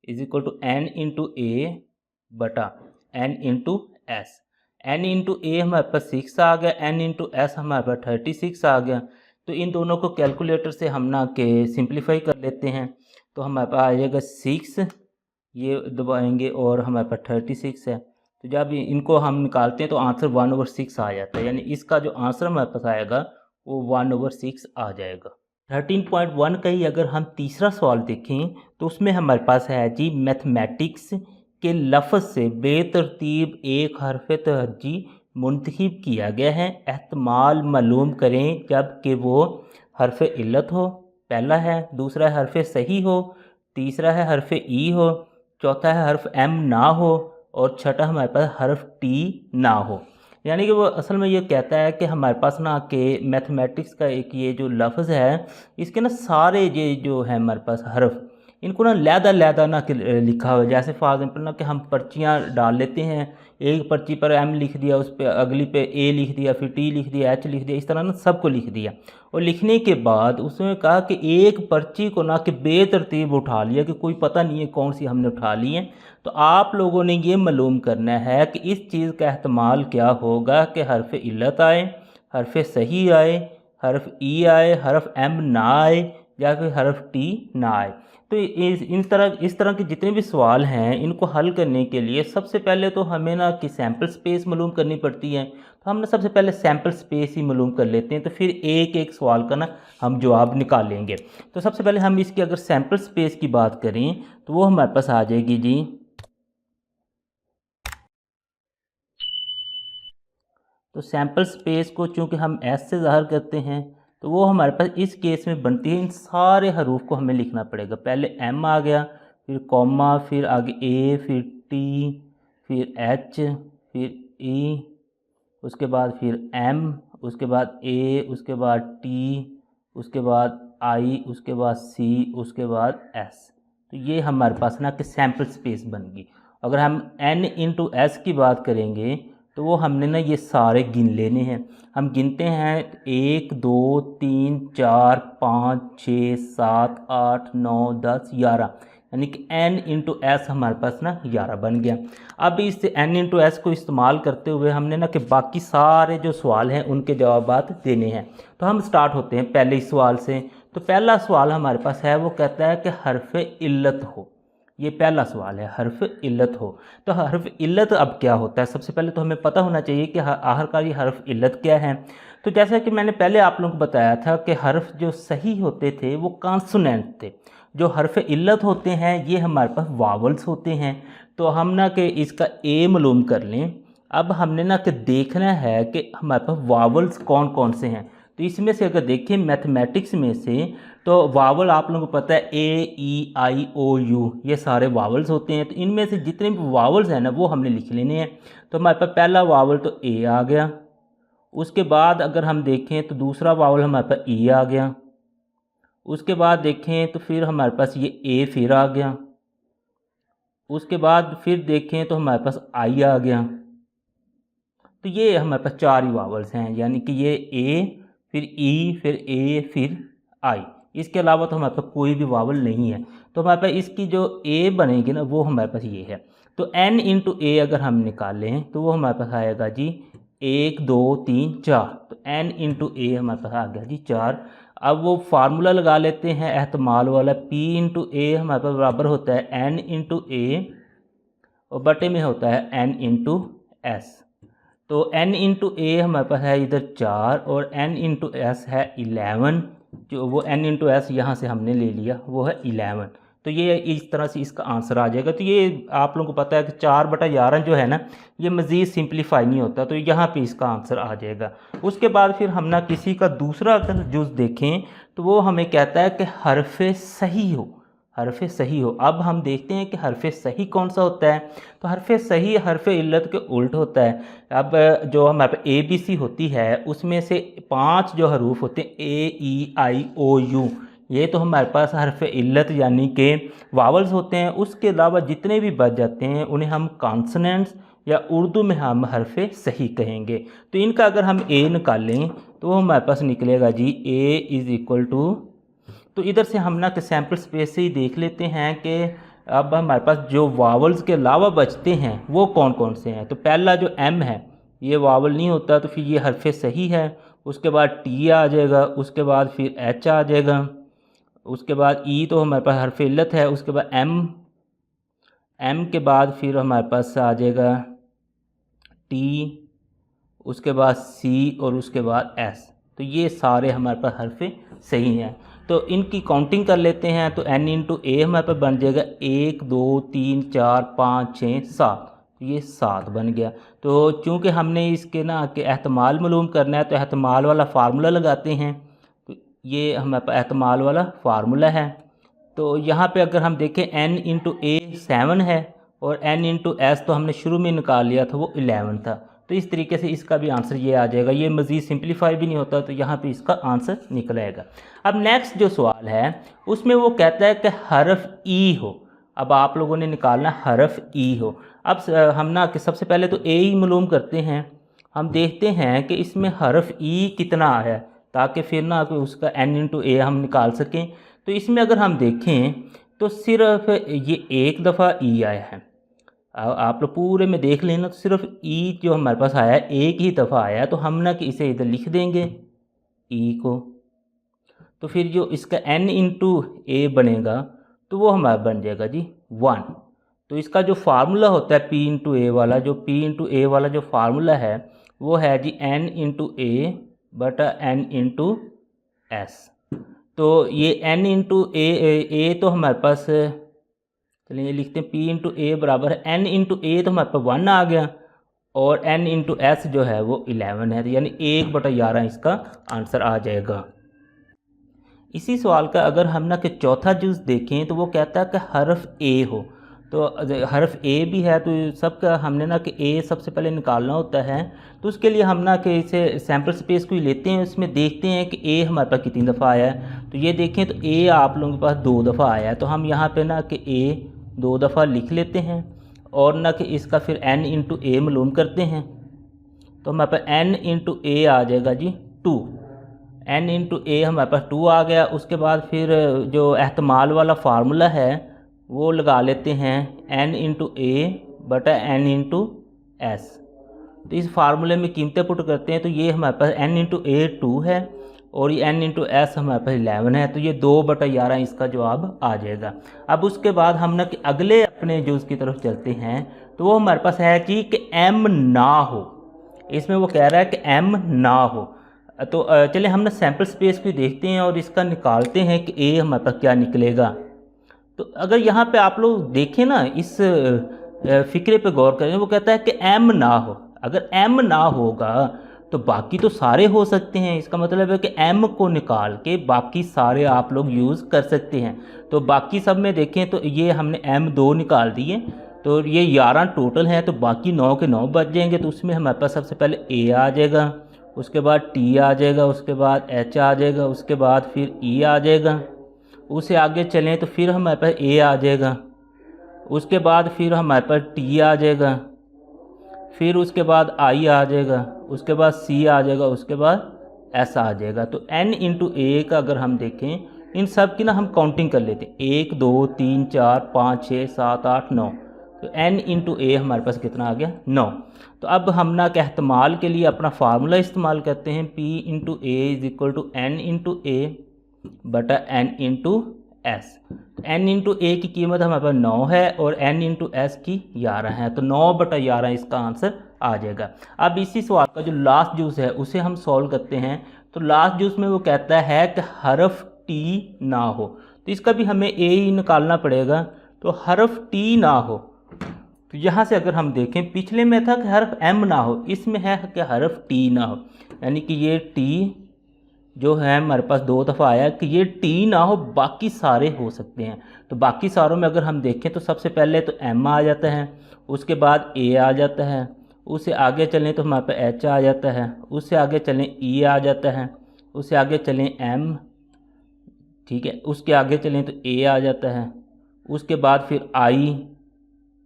Speaker 1: is equal to n into A बटा n into S. n into A हमारे पास 6 आ गया, n इंटू एस हमारे पास 36 आ गया। तो इन दोनों को कैलकुलेटर से हम ना के सिंप्लीफाई कर लेते हैं। तो हमारे पास आ जाएगा 6, ये दबाएंगे और हमारे पास 36 है। तो जब इनको हम निकालते हैं तो आंसर 1/6 आ जाता है, यानी इसका जो आंसर हमारे पास आएगा वो 1/6 आ जाएगा। 13.1 का ही अगर हम तीसरा सवाल देखें तो उसमें हमारे पास है जी मैथमेटिक्स के लफ्ज़ से बेतरतीब एक हरफ तहज्जी मुंतखब किया गया है, एहतमाल मालूम करें जब कि वो हरफ इल्लत हो, पहला है। दूसरा है हरफ सही हो, तीसरा है हरफ ई हो, चौथा है हरफ एम ना हो, और छठा हमारे पास हरफ टी ना हो। यानी कि वो असल में ये कहता है कि हमारे पास ना कि मैथमेटिक्स का एक ये जो लफ्ज़ है इसके ना सारे ये जो है हमारे पास हरफ इनको ना लहदा ना कि लिखा हुआ है। जैसे फॉर एग्जाम्पल ना कि हम पर्चियाँ डाल लेते हैं, एक पर्ची पर एम लिख दिया, उस पर अगली पे ए लिख दिया, फिर टी लिख दिया, एच लिख दिया, इस तरह ना सबको लिख दिया। और लिखने के बाद उसमें कहा कि एक पर्ची को ना कि बेतरतीब उठा लिया कि कोई पता नहीं है कौन सी हमने उठा ली है। तो आप लोगों ने ये मालूम करना है कि इस चीज़ का एहतमाल क्या होगा कि हरफ इल्लत आए, हरफ सही आए, हरफ ई आए, हरफ एम ना आए, या फिर हरफ टी ना आए। तो इस तरह के जितने भी सवाल हैं इनको हल करने के लिए सबसे पहले तो हमें ना कि सैम्पल स्पेस मालूम करनी पड़ती है। तो हम ना सबसे पहले सैम्पल स्पेस ही मालूम कर लेते हैं, तो फिर एक एक सवाल का ना हम जवाब निकालेंगे। तो सबसे पहले हम इसकी अगर सैम्पल स्पेस की बात करें तो वो हमारे पास आ जाएगी जी, तो सैम्पल स्पेस को चूँकि हम एस से ज़ाहिर करते हैं तो वो हमारे पास इस केस में बनती है, इन सारे हरूफ को हमें लिखना पड़ेगा। पहले एम आ गया, फिर कॉमा, फिर आगे ए, फिर टी, फिर एच, फिर ई, उसके बाद फिर एम, उसके बाद ए, उसके बाद टी, उसके बाद आई, उसके बाद सी, उसके बाद एस। तो ये हमारे पास ना कि सैम्पल स्पेस बन गई। अगर हम n इंटू एस की बात करेंगे तो वो हमने ना ये सारे गिन लेने हैं। हम गिनते हैं 1 2 3 4 5 6 7 8 9 10 11, यानी कि n इंटू एस हमारे पास ना 11 बन गया। अब इस n इंटू एस को इस्तेमाल करते हुए हमने ना कि बाकी सारे जो सवाल हैं उनके जवाबात देने हैं। तो हम स्टार्ट होते हैं पहले इस सवाल से। तो पहला सवाल हमारे पास है, वो कहता है कि हर्फ इल्लत हो। ये पहला सवाल है, हर्फ इल्लत हो। तो हर्फ इल्लत अब क्या होता है, सबसे पहले तो हमें पता होना चाहिए कि आखिरकार ये हर्फ इल्लत क्या है। तो जैसा कि मैंने पहले आप लोगों को बताया था कि हर्फ जो सही होते थे वो कॉन्सोनेंट थे। जो हर्फ इल्लत होते हैं ये हमारे पास वावल्स होते हैं। तो हम ना कि इसका ए मालूम कर लें। अब हमने ना कि देखना है कि हमारे पास वावल्स कौन कौन से हैं। तो इसमें से अगर देखें मैथमेटिक्स में से, तो वावल आप लोगों को पता है ए, ई, आई, ओ, यू, ये सारे वावल्स होते हैं। तो इनमें से जितने भी वावल्स हैं ना वो हमने लिख लेने हैं। तो हमारे पास पहला वावल तो ए आ गया। उसके बाद अगर हम देखें तो दूसरा वावल हमारे पास ई आ गया। उसके बाद देखें तो फिर हमारे पास ये ए फिर आ गया। उसके बाद फिर देखें तो हमारे पास आई आ गया। तो ये हमारे पास 4 ही वावल्स हैं, यानी कि ये ए, फिर ई, फिर ए, फिर आई। इसके अलावा तो हमारे पास कोई भी वावल नहीं है। तो हमारे पास इसकी जो ए बनेगी ना वो हमारे पास ये है। तो n इंटू ए अगर हम निकालें तो वो हमारे पास आएगा जी 1 2 3 4। तो n इंटू ए हमारे पास आ गया जी 4। अब वो फार्मूला लगा लेते हैं एहतमाल वाला, p इंटू ए हमारे पास बराबर होता है n इंटू ए और बटे में होता है n इंटू एस। तो n इंटू ए हमारे पास है इधर 4 और n इंटू एस है 11। जो वो n इंटू एस यहाँ से हमने ले लिया वो है 11। तो ये इस तरह से इसका आंसर आ जाएगा। तो ये आप लोगों को पता है कि 4/11 जो है ना ये मज़ीद सिंप्लीफाई नहीं होता, तो यहाँ पे इसका आंसर आ जाएगा। उसके बाद फिर हम ना किसी का दूसरा अगर जुज़ देखें तो वो हमें कहता है कि हरफ सही हो, हरफ सही हो। अब हम देखते हैं कि हरफ सही कौन सा होता है। तो हरफ सही हरफ इल्लत के उल्ट होता है। अब जो हमारे पास ABC होती है उसमें से 5 जो हरूफ होते हैं ए, ई, आई, ओ, यू, ये तो हमारे पास हरफ इल्लत यानी कि वावल्स होते हैं। उसके अलावा जितने भी बच जाते हैं उन्हें हम कॉन्सोनेंट्स या उर्दू में हम हरफ सही कहेंगे। तो इनका अगर हम ए निकालें तो वो हमारे पास निकलेगा जी ए इज़ इक्वल टू, तो इधर से हम ना कि सैम्पल स्पेस से ही देख लेते हैं कि अब हमारे पास जो वावल्स के अलावा बचते हैं वो कौन कौन से हैं। तो पहला जो एम है ये वावल नहीं होता, तो फिर ये हरफ सही है। उसके बाद टी आ जाएगा, उसके बाद फिर एच आ जाएगा, उसके बाद ई तो हमारे पास हरफ इल्लत है। उसके बाद एम के बाद फिर हमारे पास आ जाएगा टी, उसके बाद सी और उसके बाद एस। तो ये सारे हमारे पास हरफ सही हैं। तो इनकी काउंटिंग कर लेते हैं। तो n इंटू ए हमारे पास बन जाएगा 1 2 3 4 5 6 7। तो ये 7 बन गया। तो चूँकि हमने इसके ना कि एहतमाल मालूम करना है तो एहतमाल वाला फार्मूला लगाते हैं। तो ये हमारे पास एहतमाल वाला फार्मूला है। तो यहाँ पे अगर हम देखें n इंटू ए 7 है और n इंटू एस तो हमने शुरू में निकाल लिया था वो 11 था। तो इस तरीके से इसका भी आंसर ये आ जाएगा। ये मज़ीद सिंप्लीफाई भी नहीं होता, तो यहाँ पे इसका आंसर निकल आएगा। अब नेक्स्ट जो सवाल है उसमें वो कहता है कि हरफ ई हो। अब आप लोगों ने निकालना हरफ ई हो। अब हम ना कि सबसे पहले तो ए ही मालूम करते हैं। हम देखते हैं कि इसमें हरफ ई कितना आया ताकि फिर ना कि उसका n इंटू ए हम निकाल सकें। तो इसमें अगर हम देखें तो सिर्फ ये एक दफ़ा ई आया है। आप लोग पूरे में देख लेना तो सिर्फ ई जो हमारे पास आया है एक ही दफ़ा आया है। तो हम ना कि इसे इधर लिख देंगे ई को। तो फिर जो इसका n इंटू ए बनेगा तो वो हमारा बन जाएगा जी 1। तो इसका जो फार्मूला होता है p इंटू ए वाला, जो p इंटू ए वाला जो फार्मूला है वो है जी n इंटू ए बटा n इंटू एस। तो ये n इंटू ए तो हमारे पास, चलिए ये लिखते हैं p इंटू ए बराबर है n इंटू ए, तो हमारे पास 1 आ गया, और n इंटू एस जो है वो 11 है, तो यानी 1/11 इसका आंसर आ जाएगा। इसी सवाल का अगर हम ना कि चौथा जुज़ देखें तो वो कहता है कि हर्फ ए हो, तो हर्फ ए भी है, तो सबका हमने ना कि ए सबसे पहले निकालना होता है। तो उसके लिए हम ना कि इसे सैम्पल स्पेस को ही लेते हैं, उसमें देखते हैं कि ए हमारे पास कितनी दफ़ा आया है। तो ये देखें तो ए आप लोगों के पास 2 दफ़ा आया है, तो हम यहाँ पे ना कि ए 2 दफ़ा लिख लेते हैं और ना कि इसका फिर n इंटू ए मालूम करते हैं। तो हमारे पास n इंटू ए आ जाएगा जी 2, n इंटू ए हमारे पास 2 आ गया। उसके बाद फिर जो एहतमाल वाला फार्मूला है वो लगा लेते हैं n इंटू ए बटा n इंटू एस। तो इस फार्मूले में कीमतें पुट करते हैं, तो ये हमारे पास n इंटू ए 2 है और ये n इंटू एस हमारे पास 11 है, तो ये 2/11 इसका जवाब आ जाएगा। अब उसके बाद हम ना कि अगले अपने जुज़ की तरफ चलते हैं, तो वो हमारे पास है जी कि m ना हो। इसमें वो कह रहा है कि m ना हो। तो चलिए हम ना सैम्पल स्पेस को देखते हैं और इसका निकालते हैं कि ए हमारे पास क्या निकलेगा। तो अगर यहाँ पे आप लोग देखें ना, इस फ़िक्रे पे गौर करें, वो कहता है कि m ना हो। अगर m ना होगा तो बाकी तो सारे हो सकते हैं, इसका मतलब है कि m को निकाल के बाकी सारे आप लोग यूज़ कर सकते हैं। तो बाकी सब में देखें तो ये हमने m 2 निकाल दिए, तो ये 11 टोटल है, तो बाकी 9 के 9 बच जाएंगे। तो उसमें हमारे पास सबसे पहले a आ जाएगा, उसके बाद t आ जाएगा, उसके बाद h आ जाएगा, उसके बाद फिर e आ जाएगा। उससे आगे चलें तो फिर हमारे पास a आ जाएगा, उसके बाद फिर हमारे पास t आ जाएगा, फिर उसके बाद i आ जाएगा, उसके बाद c आ जाएगा, उसके बाद s आ जाएगा। तो n इंटू ए का अगर हम देखें, इन सब की ना हम काउंटिंग कर लेते हैं, 1 2 3 4 5 6 7 8 9। तो n इंटू ए हमारे पास कितना आ गया 9। तो अब हम ना के एहतमाल के लिए अपना फार्मूला इस्तेमाल करते हैं, p into A is equal to n into A बटा n into S. n into A की कीमत हमारे पास 9 है और n इंटू एस की 11 है, तो 9/11 इसका आंसर आ जाएगा। अब इसी सवाल का जो लास्ट जूस है उसे हम सॉल्व करते हैं। तो लास्ट जूस में वो कहता है कि हर्फ टी ना हो, तो इसका भी हमें ए ही निकालना पड़ेगा। तो हर्फ टी ना हो, तो यहाँ से अगर हम देखें, पिछले में था कि हर्फ एम ना हो, इसमें है कि हर्फ टी ना हो, यानी कि ये टी जो है हमारे पास 2 दफ़ा आया कि ये टी ना हो, बाकी सारे हो सकते हैं। तो बाकी सारों में अगर हम देखें तो सबसे पहले तो एम आ जाता है, उसके बाद ए आ जाता है, उससे आगे चलें तो हमारे पास एच आ जाता है, उससे आगे चलें ई आ जाता है, उससे आगे चलें एम, ठीक है, उसके आगे चलें तो ए आ जाता है, उसके बाद फिर आई,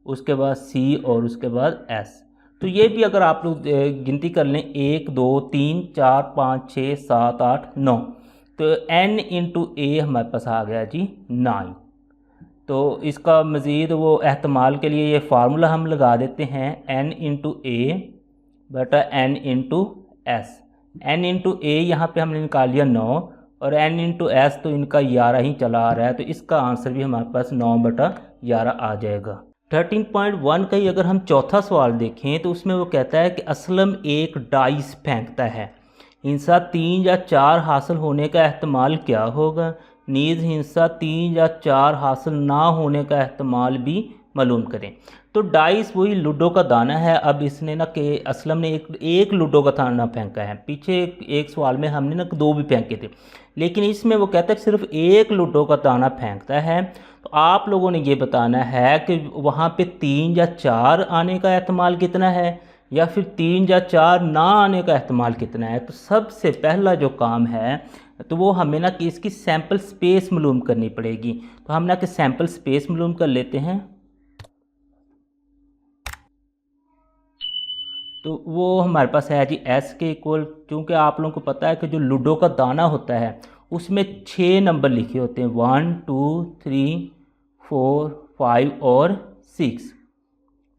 Speaker 1: उसके बाद सी और उसके बाद एस। तो ये भी अगर आप लोग गिनती कर लें 1 2 3 4 5 6 7 8 9, तो n इंटू ए हमारे पास आ गया जी 9। तो इसका मज़ीद वो एहतमाल के लिए ये फार्मूला हम लगा देते हैं, n इंटू ए बटा n into S. n into A यहाँ पर हमने निकाल लिया 9 और n इंटू एस तो इनका 11 ही चला आ रहा है, तो इसका आंसर भी हमारे पास 9/11 आ जाएगा। 13.1 का ही अगर हम चौथा सवाल देखें तो उसमें वो कहता है कि असलम एक डाइस फेंकता है, हिंसा 3 या 4 हासिल होने का एहतमाल क्या होगा? नीज़ हिंसा 3 या 4 हासिल ना होने का एहतमाल भी मालूम करें। तो डाइस वही लूडो का दाना है। अब इसने ना कि असलम ने एक लूडो का दाना फेंका है, पीछे एक सवाल में हमने ना 2 भी फेंके थे, लेकिन इसमें वो कहता है सिर्फ एक लूडो का दाना फेंकता है। तो आप लोगों ने ये बताना है कि वहाँ पे 3 या 4 आने का एहतमाल कितना है या फिर 3 या 4 ना आने का एहतमाल कितना है। तो सबसे पहला जो काम है तो वो हमें ना कि इसकी सैम्पल स्पेस मालूम करनी पड़ेगी। तो हम ना कि सैम्पल स्पेस मालूम कर लेते हैं। तो वो हमारे पास है जी एस के इक्वल, क्योंकि आप लोगों को पता है कि जो लूडो का दाना होता है उसमें 6 नंबर लिखे होते हैं, 1 2 3 4 5 और 6।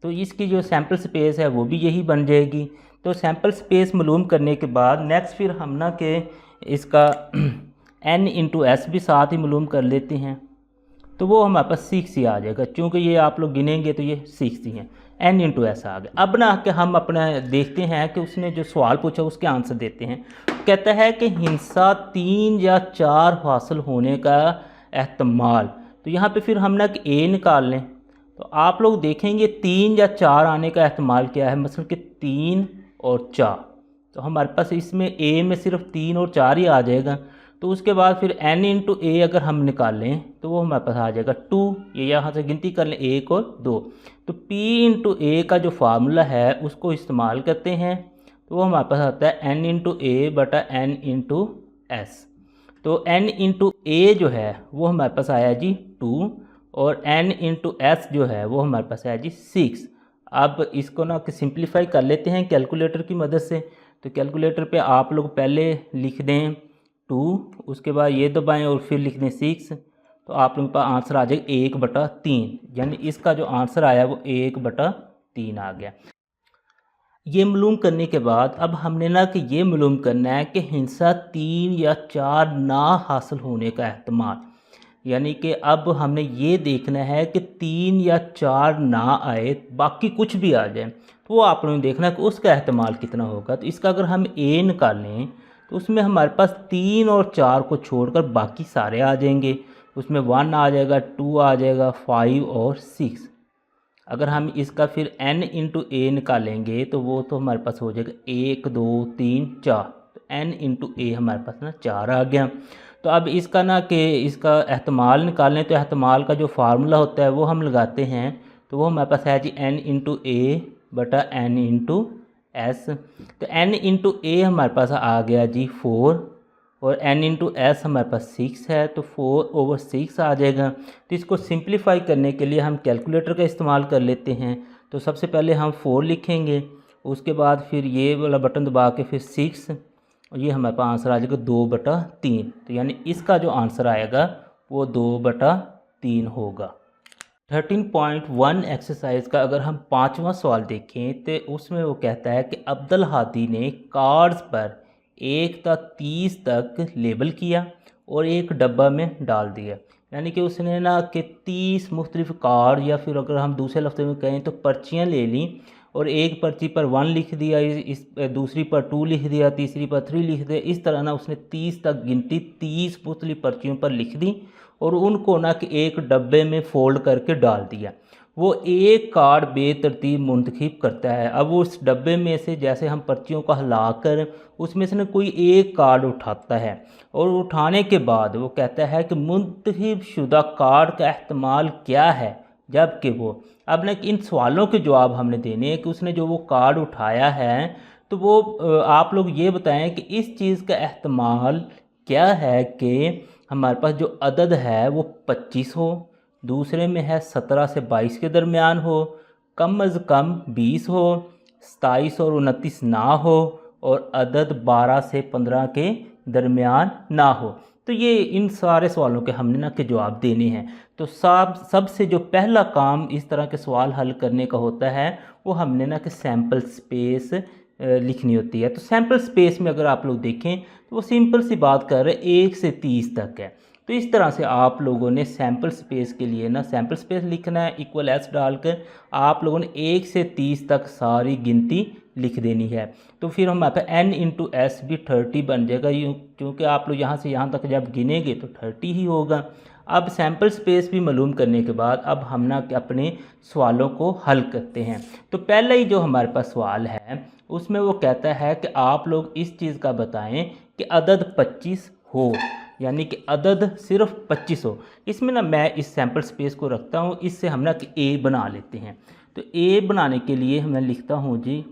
Speaker 1: तो इसकी जो सैम्पल स्पेस है वो भी यही बन जाएगी। तो सैम्पल स्पेस मालूम करने के बाद नेक्स्ट फिर हम ना कि इसका n इंटू एस भी साथ ही मालूम कर लेते हैं। तो वो हमारे पास 6 ही आ जाएगा, क्योंकि ये आप लोग गिनेंगे तो ये 6 ही हैं। n इंटू एस आ गया। अब ना कि हम अपना देखते हैं कि उसने जो सवाल पूछा उसके आंसर देते हैं। कहता है कि हिंसा 3 या 4 हासिल होने का एहतमाल। तो यहाँ पे फिर हम ना कि ए निकाल लें। तो आप लोग देखेंगे 3 या 4 आने का एहतमाल क्या है, मसलन कि 3 और 4। तो हमारे पास इसमें ए में सिर्फ 3 और 4 ही आ जाएगा। तो उसके बाद फिर n इंटू ए अगर हम निकालें तो वो हमारे पास आ जाएगा 2। ये यहाँ से गिनती कर लें 1 और 2। तो p इंटू ए का जो फार्मूला है उसको इस्तेमाल करते हैं, तो वो हमारे पास आता है n इंटू ए बटा n इंटू एस। तो n इंटू ए जो है वो हमारे पास आया जी 2 और n इंटू एस जो है वो हमारे पास आया जी 6। अब इसको ना कि सिंप्लीफाई कर लेते हैं कैलकुलेटर की मदद से। तो कैलकुलेटर पे आप लोग पहले लिख दें 2, उसके बाद ये दबाएं और फिर लिख दें 6। तो आप लोगों के पास आंसर आ जाएगा 1/3, यानी इसका जो आंसर आया वो 1/3 आ गया। ये मालूम करने के बाद अब हमने ना कि ये मालूम करना है कि हिंसा 3 या 4 ना हासिल होने का एहतमाल, यानी कि अब हमने ये देखना है कि 3 या 4 ना आए, बाकी कुछ भी आ जाए, तो वो आप लोगों ने देखना है कि उसका एहतमाल कितना होगा। तो इसका अगर हम ए निकालें तो उसमें हमारे पास 3 और 4 को छोड़कर बाकी सारे आ जाएंगे। उसमें 1 आ जाएगा, 2 आ जाएगा, 5 और 6। अगर हम इसका फिर n इंटू ए निकालेंगे तो वो तो हमारे पास हो जाएगा 1 2 3 4। तो n इंटू ए हमारे पास ना 4 आ गया। तो अब इसका ना कि इसका एहतमाल निकालें तो एहतमाल का जो फार्मूला होता है वो हम लगाते हैं। तो वो हमारे पास है जी n इंटू ए बटा n इंटू एस। तो n इंटू ए हमारे पास आ गया जी 4 और n इंटू एस हमारे पास 6 है, तो 4/6 आ जाएगा। तो इसको सिंप्लीफाई करने के लिए हम कैलकुलेटर का इस्तेमाल कर लेते हैं। तो सबसे पहले हम 4 लिखेंगे, उसके बाद फिर ये वाला बटन दबा के फिर 6, और ये हमारे पास आंसर आ जाएगा 2/3। तो यानी इसका जो आंसर आएगा वो 2/3 होगा। 13.1 एक्सरसाइज का अगर हम 5वां सवाल देखें तो उसमें वो कहता है कि अब्दुल हादी ने कार्ड्स पर 1 तक 30 तक लेबल किया और एक डब्बा में डाल दिया। यानी कि उसने ना कि 30 मुख्तलिफ कार्ड, या फिर अगर हम दूसरे लफ्ज़ में कहें तो पर्चियाँ ले ली और एक पर्ची पर 1 लिख दिया, इस दूसरी पर 2 लिख दिया, तीसरी पर 3 लिख दिया। इस तरह ना उसने 30 तक गिनती 30 मुख्तलिफ पर्चियों पर लिख दी और उनको ना कि एक डब्बे में फ़ोल्ड करके डाल दिया। वो एक कार्ड बेतरतीब मुंतखब करता है। अब वो उस डब्बे में से जैसे हम पर्चियों को हिलाकर उसमें से ना कोई एक कार्ड उठाता है और उठाने के बाद वो कहता है कि मुंतखब शुदा कार्ड का एहतमाल क्या है, जबकि वो अब ना इन सवालों के जवाब हमने देने हैं कि उसने जो वो कार्ड उठाया है तो वो आप लोग ये बताएं कि इस चीज़ का एहतमाल क्या है कि हमारे पास जो अदद है वो 25 हो, दूसरे में है 17 से 22 के दरमियान हो, कम अज़ कम 20 हो, 27 और 29 ना हो और अदद 12 से 15 के दरमियान ना हो। तो ये इन सारे सवालों के हमने ना के जवाब देने हैं। तो सबसे जो पहला काम इस तरह के सवाल हल करने का होता है वो हमने ना कि सैम्पल स्पेस लिखनी होती है। तो सैम्पल स्पेस में अगर आप लोग देखें तो वो सिंपल सी बात कर रहे हैं 1 से 30 तक है। तो इस तरह से आप लोगों ने सैम्पल स्पेस के लिए ना सैम्पल स्पेस लिखना है, इक्वल एस डालकर आप लोगों ने 1 से 30 तक सारी गिनती लिख देनी है। तो फिर हम यहाँ पे n इंटू एस भी 30 बन जाएगा, क्योंकि आप लोग यहाँ से यहाँ तक जब गिनेंगे तो 30 ही होगा। अब सैम्पल स्पेस भी मालूम करने के बाद अब हम ना अपने सवालों को हल करते हैं। तो पहला ही जो हमारे पास सवाल है उसमें वो कहता है कि आप लोग इस चीज़ का बताएं कि अदद 25 हो, यानी कि अदद सिर्फ 25 हो। इसमें ना मैं इस सैम्पल स्पेस को रखता हूँ, इससे हम ना ए बना लेते हैं। तो ए बनाने के लिए मैं लिखता हूँ जी,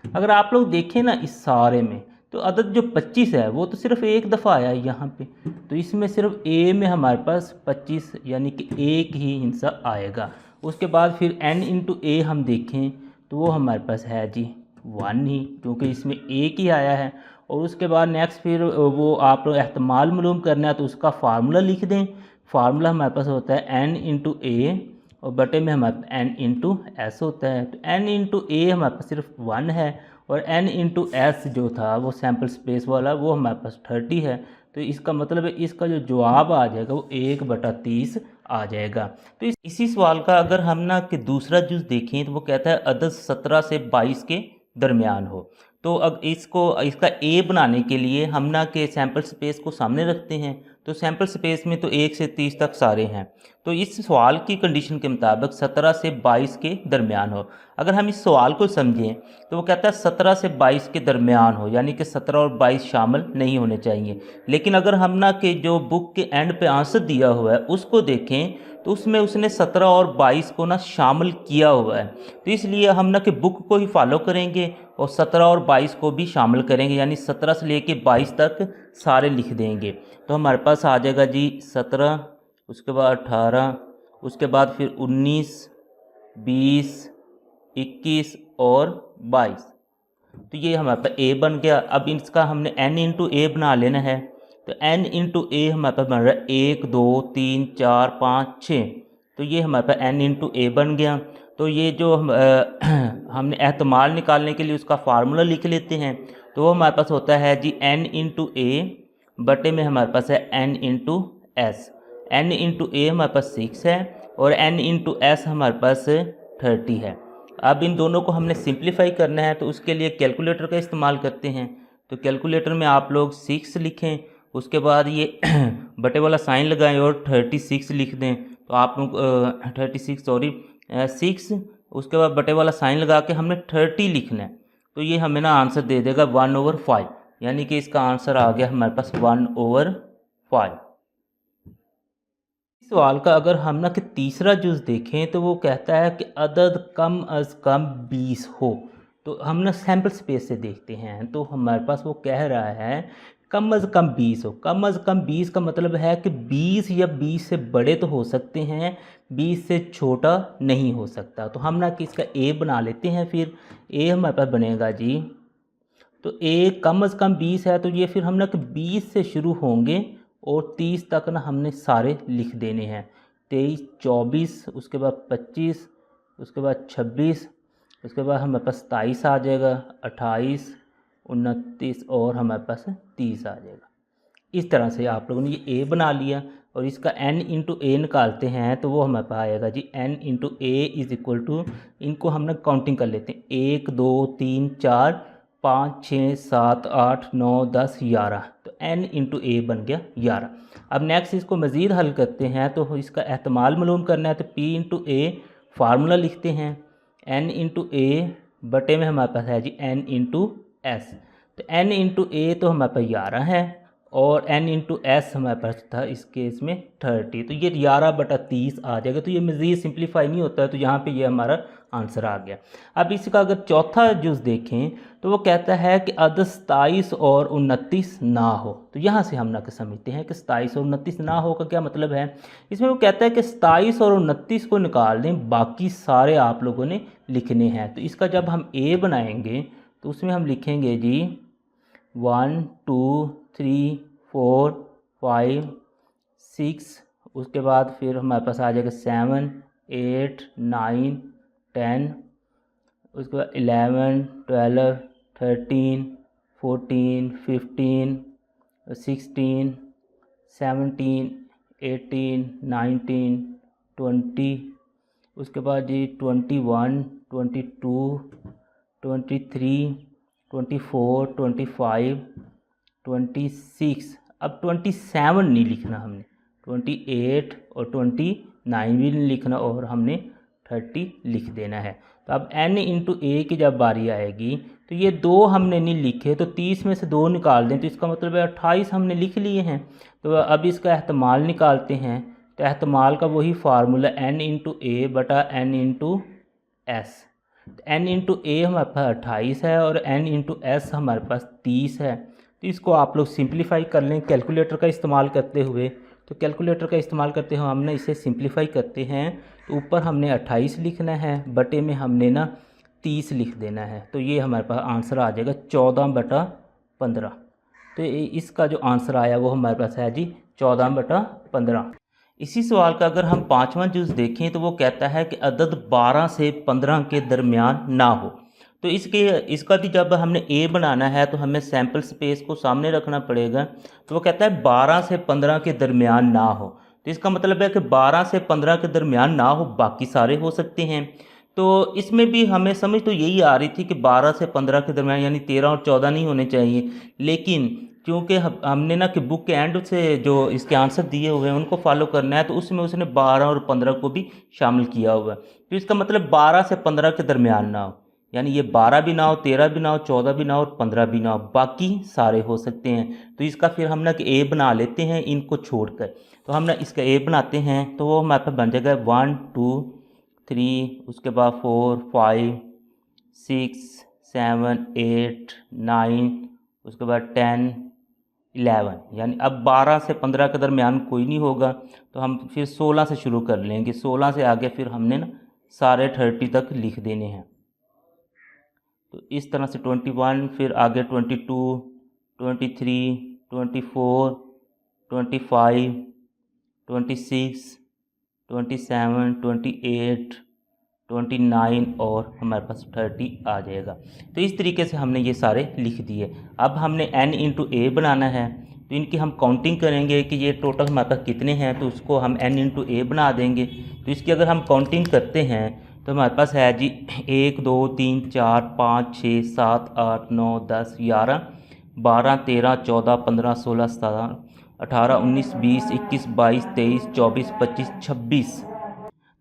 Speaker 1: अगर आप लोग देखें ना इस सारे में तो अदद जो 25 है वो तो सिर्फ एक दफ़ा आया है यहाँ पे। तो इसमें सिर्फ ए में हमारे पास 25 यानी कि एक ही हिस्सा आएगा। उसके बाद फिर n इंटू ए हम देखें तो वो हमारे पास है जी 1 ही, क्योंकि इसमें एक ही आया है। और उसके बाद नेक्स्ट फिर वो आप लोग एहतमाल मालूम करना है तो उसका फार्मूला लिख दें। फार्मूला हमारे पास होता है n इंटू ए और बटे में हमारे n इंटू एस होता है। तो n इंटू ए हमारे पास सिर्फ 1 है और n इंटू एस जो था वो सैम्पल स्पेस वाला वो हमारे पास 30 है। तो इसका मतलब है इसका जो जवाब आ जाएगा वो 1/30 आ जाएगा। तो इसी सवाल का अगर हम ना कि दूसरा जुज़ देखें तो वो कहता है अदद 17 से 22 के दरमियान हो। तो अब इसका ए बनाने के लिए हम ना कि सैम्पल स्पेस को सामने रखते हैं। तो सैम्पल स्पेस में तो 1 से 30 तक सारे हैं। तो इस सवाल की कंडीशन के मुताबिक 17 से 22 के दरमियान हो। अगर हम इस सवाल को समझें तो वो कहता है 17 से 22 के दरमियान हो, यानी कि 17 और 22 शामिल नहीं होने चाहिए। लेकिन अगर हम ना कि जो बुक के एंड पे आंसर दिया हुआ है उसको देखें तो उसमें उसने 17 और 22 को ना शामिल किया हुआ है। तो इसलिए हम ना कि बुक को ही फॉलो करेंगे और 17 और 22 को भी शामिल करेंगे, यानी 17 से लेके 22 तक सारे लिख देंगे। तो हमारे पास आ जाएगा जी 17, उसके बाद 18, उसके बाद फिर 19, 20, 21 और 22। तो ये हमारे पास ए बन गया। अब इसका हमने n इंटू ए बना लेना है। तो n इंटू ए हमारे पास बन रहा है 1 2 3 4 5 6। तो ये हमारे पास n इंटू ए बन गया। तो ये जो हमने एहतमाल निकालने के लिए उसका फार्मूला लिख लेते हैं। तो वो हमारे पास होता है जी n इंटू ए बटे में हमारे पास है n into S. n into A हमारे पास 6 है और n इंटू एस हमारे पास 30 है। अब इन दोनों को हमने सिंप्लीफाई करना है तो उसके लिए कैलकुलेटर का इस्तेमाल करते हैं। तो कैलकुलेटर में आप लोग 6 लिखें, उसके बाद ये बटे वाला साइन लगाएं और 36 लिख दें। तो आप लोग 6, उसके बाद बटे वाला साइन लगा के हमने 30 लिखना है। तो ये हमें ना आंसर दे देगा 1/5, यानी कि इसका आंसर आ गया हमारे पास 1/5। सवाल का अगर हम ना कि तीसरा जुज़ देखें तो वो कहता है कि अदद कम अज़ कम 20 हो। तो हम ना सैम्पल स्पेस से देखते हैं। तो हमारे पास वो कह रहा है कम अज़ कम 20 हो। कम अज़ कम 20 का मतलब है कि 20 या 20 से बड़े तो हो सकते हैं, 20 से छोटा नहीं हो सकता। तो हम ना कि इसका ए बना लेते हैं। फिर ए हमारे पास बनेगा जी, तो ए कम अज़ कम 20 है तो ये फिर हम ना कि 20 से शुरू होंगे और 30 तक ना हमने सारे लिख देने हैं। 23, 24, उसके बाद 25, उसके बाद 26, उसके बाद हमारे पास 27 आ जाएगा, 28, 29 और हमारे पास 30 आ जाएगा। इस तरह से आप लोगों ने ये ए बना लिया और इसका n इंटू ए निकालते हैं तो वो हमारे पास आएगा जी n into A is equal to, इनको हम ना काउंटिंग कर लेते हैं, 1 2 3 4 5 6 7 8 9 10 11। तो n इंटू ए बन गया 11। अब नेक्स्ट इसको मज़ीद हल करते हैं तो इसका एहतमाल मालूम करना है। तो p इंटू ए फार्मूला लिखते हैं, n इंटू ए बटे में हमारे पास है जी n इंटू एस। तो n इंटू ए तो हमारे पास 11 है और n इंटू एस हमारे पास था इस केस में 30। तो ये 11/30 आ जाएगा। तो ये मज़ीद सिंप्लीफाई नहीं होता है, तो यहाँ पे ये हमारा आंसर आ गया। अब इसका अगर चौथा जुज़ देखें तो वो कहता है कि अदद 27 और 29 ना हो। तो यहाँ से हम ना समझते हैं कि 27 और 29 ना हो का क्या मतलब है। इसमें वो कहता है कि 27 और 29 को निकाल दें, बाकी सारे आप लोगों ने लिखने हैं। तो इसका जब हम ए बनाएंगे तो उसमें हम लिखेंगे जी 1 2 3 4 5 6, उसके बाद फिर हमारे पास आ जाएगा 7 8 9 10, उसके बाद 11 12 13 14 15 16 17 18 19 20, उसके बाद जी 21 22 23 24 25 26। अब 27 नहीं लिखना हमने, 28 और 29 भी नहीं लिखना और हमने 30 लिख देना है। तो अब n इंटू ए की जब बारी आएगी तो ये 2 हमने नहीं लिखे, तो 30 में से 2 निकाल दें तो इसका मतलब है 28 हमने लिख लिए हैं। तो अब इसका एहतमाल निकालते हैं। तो एहतमाल का वही फार्मूला n इंटू ए बटा n into S. n into A हमारे पास 28 है और n इंटू एस हमारे पास 30 है। तो इसको आप लोग सिंप्लीफाई कर लें कैलकुलेटर का इस्तेमाल करते हुए। तो कैलकुलेटर का इस्तेमाल करते हुए हमने इसे सिंप्लीफाई करते हैं। तो ऊपर हमने 28 लिखना है, बटे में हमने ना 30 लिख देना है। तो ये हमारे पास आंसर आ जाएगा 14/15। तो इसका जो आंसर आया वो हमारे पास है जी 14/15। इसी सवाल का अगर हम पाँचवा जुज़ देखें तो वो कहता है कि अदद 12 से 15 के दरमियान ना हो। तो इसका भी जब हमने ए बनाना है तो हमें सैम्पल स्पेस को सामने रखना पड़ेगा। तो वो कहता है 12 से 15 के दरमियान ना हो। तो इसका मतलब है कि 12 से 15 के दरमियान ना हो, बाकी सारे हो सकते हैं। तो इसमें भी हमें समझ तो यही आ रही थी कि 12 से 15 के दरमियान यानी 13 और 14 नहीं होने चाहिए, लेकिन क्योंकि हमने ना कि बुक के एंड से जो इसके आंसर दिए हुए हैं उनको फॉलो करना है, तो उसमें उसने 12 और 15 को भी शामिल किया हुआ है। तो इसका मतलब 12 से 15 के दरमियान ना हो, यानी ये 12 भी ना हो, 13 भी ना हो, 14 भी ना हो और 15 भी ना हो, बाकी सारे हो सकते हैं। तो इसका फिर हम ना कि ए बना लेते हैं इनको छोड़कर। तो हम ना इसका ए बनाते हैं, तो वो हमारे पास बन जाएगा 1 2 3, उसके बाद 4 5 6 7 8 9, उसके बाद 10 11, यानी अब 12 से 15 के दरमियान कोई नहीं होगा, तो हम फिर 16 से शुरू कर लेंगे। 16 से आगे फिर हमने ना सारे 30 तक लिख देने हैं। तो इस तरह से 21, फिर आगे 22 23 24 25 26 27 28 29 और हमारे पास 30 आ जाएगा। तो इस तरीके से हमने ये सारे लिख दिए। अब हमने n इंटू ए बनाना है, तो इनकी हम काउंटिंग करेंगे कि ये टोटल हमारे पास कितने हैं, तो उसको हम n इंटू ए बना देंगे। तो इसकी अगर हम काउंटिंग करते हैं तो हमारे पास है जी 1 2 3 4 5 6 7 8 9 10 11 12 13 14 15 16 17 18 19 20 21 22 23 24 25 26।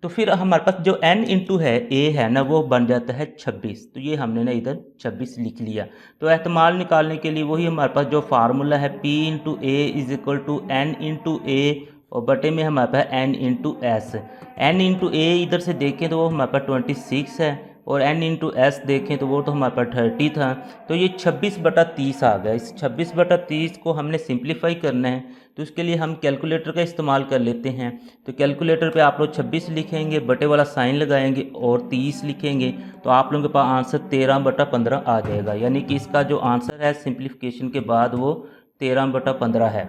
Speaker 1: तो फिर हमारे पास जो n इंटू है a है ना, वो बन जाता है 26। तो ये हमने ना इधर 26 लिख लिया। तो एहतमाल निकालने के लिए वही हमारे पास जो फार्मूला है p into A is equal to n into A और बटे में हमारे पास n into S. n into A इधर से देखें तो वो हमारे पास 26 है और n इंटू एस देखें तो वो तो हमारे पास 30 था। तो ये 26/30 आ गया। इस 26/30 को हमने सिंप्लीफाई करना है, तो उसके लिए हम कैलकुलेटर का इस्तेमाल कर लेते हैं। तो कैलकुलेटर पे आप लोग 26 लिखेंगे, बटे वाला साइन लगाएंगे और 30 लिखेंगे, तो आप लोगों के पास आंसर 13/15 आ जाएगा। यानी कि इसका जो आंसर है सिंप्लीफिकेशन के बाद वो 13/15 है।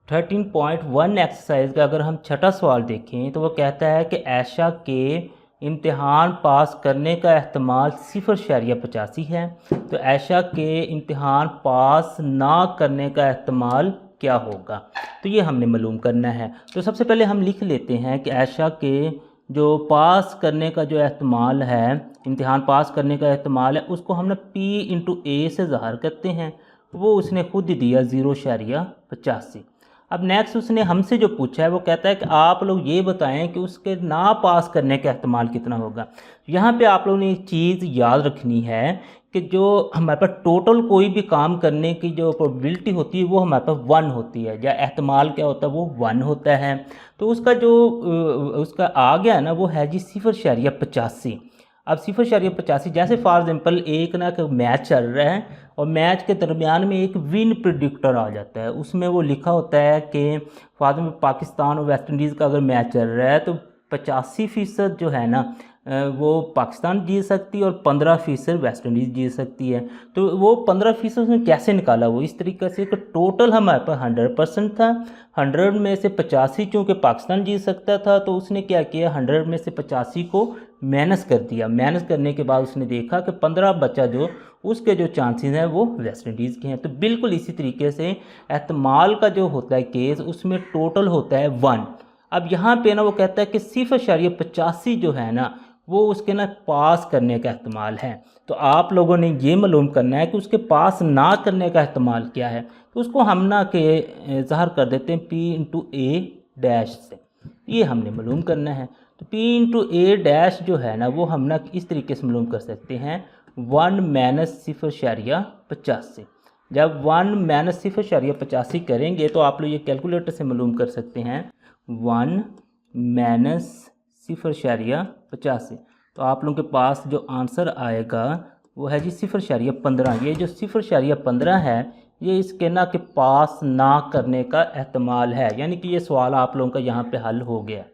Speaker 1: 13.1 एक्सरसाइज का अगर हम छठा सवाल देखें तो वो कहता है कि ऐशा के इम्तिहान पास करने का एहतमाल 0.85 है, तो ऐशा के इम्तिहान पास ना करने का एहतमाल क्या होगा, तो ये हमने मालूम करना है। तो सबसे पहले हम लिख लेते हैं कि ऐशा के जो पास करने का जो एहतमाल है, इम्तिहान पास करने का एहतमाल है, उसको हम ना p इंटू ए से ज़ाहिर करते हैं। वो उसने खुद ही दिया 0.85। अब नेक्स्ट उसने हमसे जो पूछा है वो कहता है कि आप लोग ये बताएं कि उसके ना पास करने का एहतमाल कितना होगा। यहाँ पे आप लोगों ने एक चीज़ याद रखनी है कि जो हमारे पास टोटल कोई भी काम करने की जो प्रोबेबिलिटी होती है वो हमारे पास 1 होती है, या एहतमाल क्या होता है वो 1 होता है। तो उसका जो उसका आ गया ना वो है जी 0.85। अब 0.85 जैसे फॉर एग्जांपल एक ना मैच चल रहा है और मैच के दरमियान में एक विन प्रिडिक्टर आ जाता है, उसमें वो लिखा होता है कि फॉर एग्जांपल पाकिस्तान और वेस्ट इंडीज़ का अगर मैच चल रहा है तो 85% जो है ना वो पाकिस्तान जीत सकती है और 15% वेस्ट इंडीज़ जीत सकती है। तो वो 15% उसने कैसे निकाला, वो इस तरीके से कि टोटल हमारे पास 100% था, 100 में से 85 चूँकि पाकिस्तान जीत सकता था तो उसने क्या किया 100 में से 85 को माइनस कर दिया। माइनस करने के बाद उसने देखा कि 15 बचा जो उसके जो चांसेस हैं वो वेस्ट इंडीज़ के हैं। तो बिल्कुल इसी तरीके से एहतमाल का जो होता है केस उसमें टोटल होता है 1। अब यहाँ पे ना वो कहता है कि 0.85 जो है ना वो उसके ना पास करने का एहतमाल है। तो आप लोगों ने ये मालूम करना है कि उसके पास ना करने का एहतमाल क्या है। तो उसको हम ना के ज़ाहिर कर देते हैं p इंटू ए डैश से, ये हमने मालूम करना है। तो p इंटू ए डैश जो है ना वो हम ना इस तरीके से मालूम कर सकते हैं 1 माइनस 0.85। जब 1 माइनस 0.85 करेंगे तो आप लोग ये कैलकुलेटर से मालूम कर सकते हैं 1 माइनस 0.85। तो आप लोगों के पास जो आंसर आएगा वो है जी 0.15। ये जो 0.15 है ये इसके ना के पास ना करने का एहतमाल है, यानी कि ये सवाल आप लोगों का यहाँ पे हल हो गया।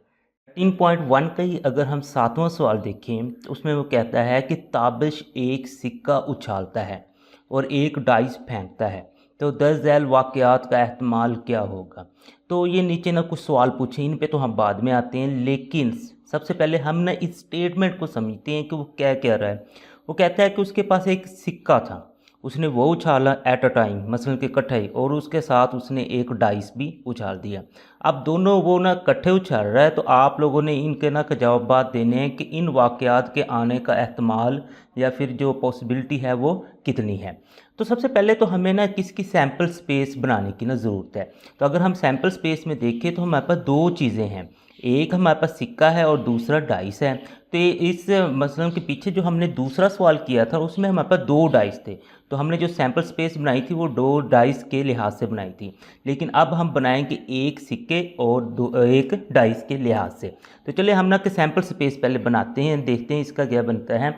Speaker 1: 13.1 का ही अगर हम 7वां सवाल देखें तो उसमें वो कहता है कि ताबिश एक सिक्का उछालता है और एक डाइस फेंकता है, तो 10 झैल वाक़यात का एहतमाल क्या होगा। तो ये नीचे ना कुछ सवाल पूछे, इन पे तो हम बाद में आते हैं, लेकिन सबसे पहले हम ना इस स्टेटमेंट को समझते हैं कि वो क्या कह रहा है। वो कहता है कि उसके पास एक सिक्का था उसने वो उछाला एट अ टाइम, मसलन के इकट्ठे ही, और उसके साथ उसने एक डाइस भी उछाल दिया। अब दोनों वो ना इकट्ठे उछाल रहा है, तो आप लोगों ने इनके ना जवाब देने हैं कि इन वाक़यात के आने का एहतमाल या फिर जो पॉसिबिलिटी है वो कितनी है। तो सबसे पहले तो हमें ना किसकी सैम्पल स्पेस बनाने की ना ज़रूरत है। तो अगर हम सैम्पल स्पेस में देखें तो हमारे पास दो चीज़ें हैं, एक हमारे पास सिक्का है और दूसरा डाइस है। तो इस मसलन के पीछे जो हमने दूसरा सवाल किया था उसमें हमारे पास दो डाइस थे, तो हमने जो सैम्पल स्पेस बनाई थी वो दो डाइस के लिहाज से बनाई थी। लेकिन अब हम बनाएंगे एक सिक्के और एक डाइस के लिहाज से। तो चलिए हम ना कि सैम्पल स्पेस पहले बनाते हैं, देखते हैं इसका क्या बनता है।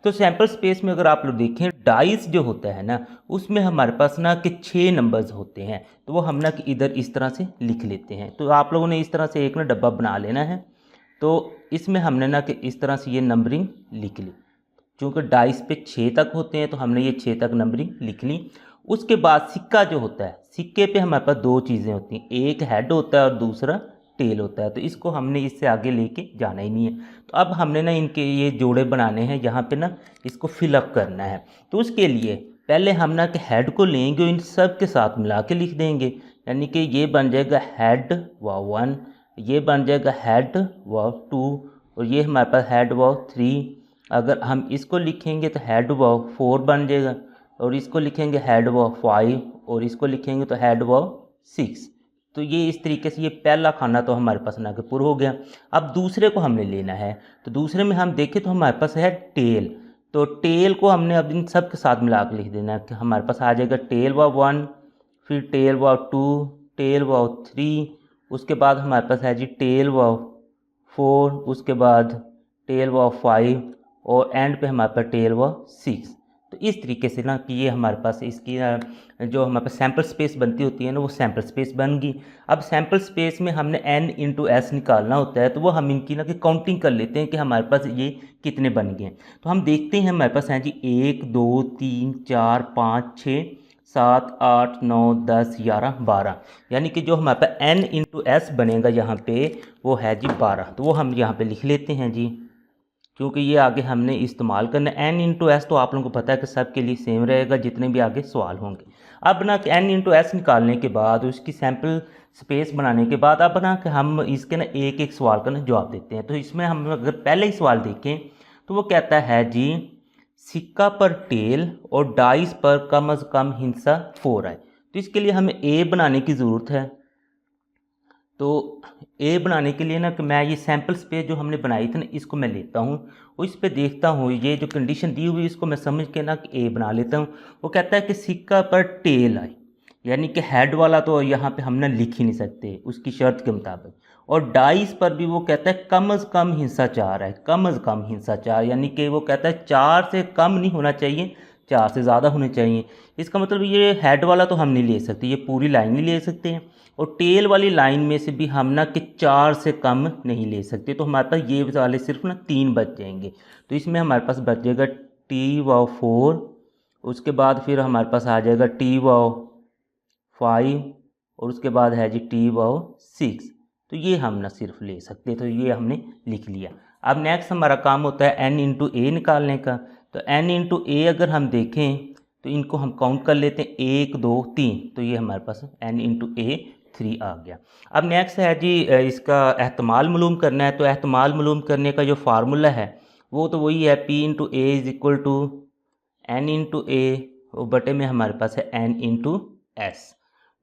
Speaker 1: तो सैम्पल स्पेस में अगर आप लोग देखें, डाइस जो होता है ना उसमें हमारे पास ना कि 6 नंबर्स होते हैं, तो वो हम ना कि इधर इस तरह से लिख लेते हैं। तो आप लोगों ने इस तरह से एक ना डब्बा बना लेना है। तो इसमें हमने ना कि इस तरह से ये नंबरिंग लिख ली, चूँकि डाइस पे 6 तक होते हैं तो हमने ये 6 तक नंबरिंग लिख ली। उसके बाद सिक्का जो होता है, सिक्के पे हमारे पास दो चीज़ें होती हैं, एक हेड होता है और दूसरा टेल होता है। तो इसको हमने इससे आगे लेके जाना ही नहीं है। तो अब हमने ना इनके ये जोड़े बनाने हैं, यहाँ पे ना इसको फिलअप करना है। तो उसके लिए पहले हम ना कि हेड को लेंगे और इन सब के साथ मिला के लिख देंगे, यानी कि ये बन जाएगा हेड व 1, ये बन जाएगा हेड व 2, और ये हमारे पास हेड व 3। अगर हम इसको लिखेंगे तो हेड व 4 बन जाएगा, और इसको लिखेंगे हेड व 5, और इसको लिखेंगे तो हेड व 6। तो ये इस तरीके से ये पहला खाना तो हमारे पास ना पूरा हो गया। अब दूसरे को हमने लेना है, तो दूसरे में हम देखें तो हमारे पास है टेल। तो टेल को हमने अब इन सब के साथ मिला के लिख देना है कि हमारे पास आ जाएगा टेल व 1, फिर टेल व 2, टेल व 3, उसके बाद हमारे पास है जी टेल व 4, उसके बाद टेल व 5, और एंड पे हमारे पास टेल व 6। तो इस तरीके से ना कि ये हमारे पास इसकी जो हमारे पास सैम्पल स्पेस बनती होती है ना वो सैम्पल स्पेस बन गई। अब सैम्पल स्पेस में हमने n इंटू एस निकालना होता है, तो वो हम इनकी ना कि काउंटिंग कर लेते हैं कि हमारे पास ये कितने बन गए हैं। तो हम देखते हैं हमारे पास हैं जी 1 2 3 4 5 6 7 8 9 10 11 12, यानी कि जो हमारे पास n इंटू एस बनेगा यहाँ पे वो है जी 12। तो वो हम यहाँ पे लिख लेते हैं जी, क्योंकि ये आगे हमने इस्तेमाल करना है। n इंटू एस तो आप लोगों को पता है कि सब के लिए सेम रहेगा जितने भी आगे सवाल होंगे। अब ना कि n इंटू एस निकालने के बाद उसकी सैम्पल स्पेस बनाने के बाद अब ना कि हम इसके ना एक एक सवाल का ना जवाब देते हैं। तो इसमें हम अगर पहले ही सवाल देखें तो वो कहता है जी सिक्का पर टेल और डाइस पर कम अज़ कम हिस्सा 4 आए। तो इसके लिए हमें ए बनाने की ज़रूरत है। तो ए बनाने के लिए ना कि मैं ये सैम्पल स्पेस जो हमने बनाई थी ना इसको मैं लेता हूँ और इस पे देखता हूँ, ये जो कंडीशन दी हुई इसको मैं समझ के ना कि ए बना लेता हूँ। वो कहता है कि सिक्का पर टेल आए, यानी कि हेड वाला तो यहाँ पे हम ना लिख ही नहीं सकते उसकी शर्त के मुताबिक, और डाइस पर भी वो कहता है कम अज़ कम हिस्सा 4 है, कम अज़ कम हिस्सा 4, यानी कि वो कहता है 4 से कम नहीं होना चाहिए, 4 से ज़्यादा होने चाहिए। इसका मतलब ये हेड वाला तो हम नहीं ले सकते, ये पूरी लाइन नहीं ले सकते हैं, और टेल वाली लाइन में से भी हम ना कि 4 से कम नहीं ले सकते। तो हमारे पास ये वाले सिर्फ ना 3 बच जाएंगे। तो इसमें हमारे पास बच जाएगा टी वाव 4, उसके बाद फिर हमारे पास आ जाएगा टी वाव 5, और उसके बाद है जी टी वाव 6। तो ये हम ना सिर्फ ले सकते, तो ये हमने लिख लिया। अब नेक्स्ट हमारा काम होता है एन इंटू ए निकालने का। तो एन इंटू ए अगर हम देखें तो इनको हम काउंट कर लेते हैं 1 2 3, तो ये हमारे पास एन इंटू ए 3 आ गया। अब नेक्स्ट है जी इसका एहतमाल मालूम करना है। तो एहतमाल मालूम करने का जो फार्मूला है वो तो वही है P into A is equal to N into A बटे में हमारे पास है एन इंटू एस।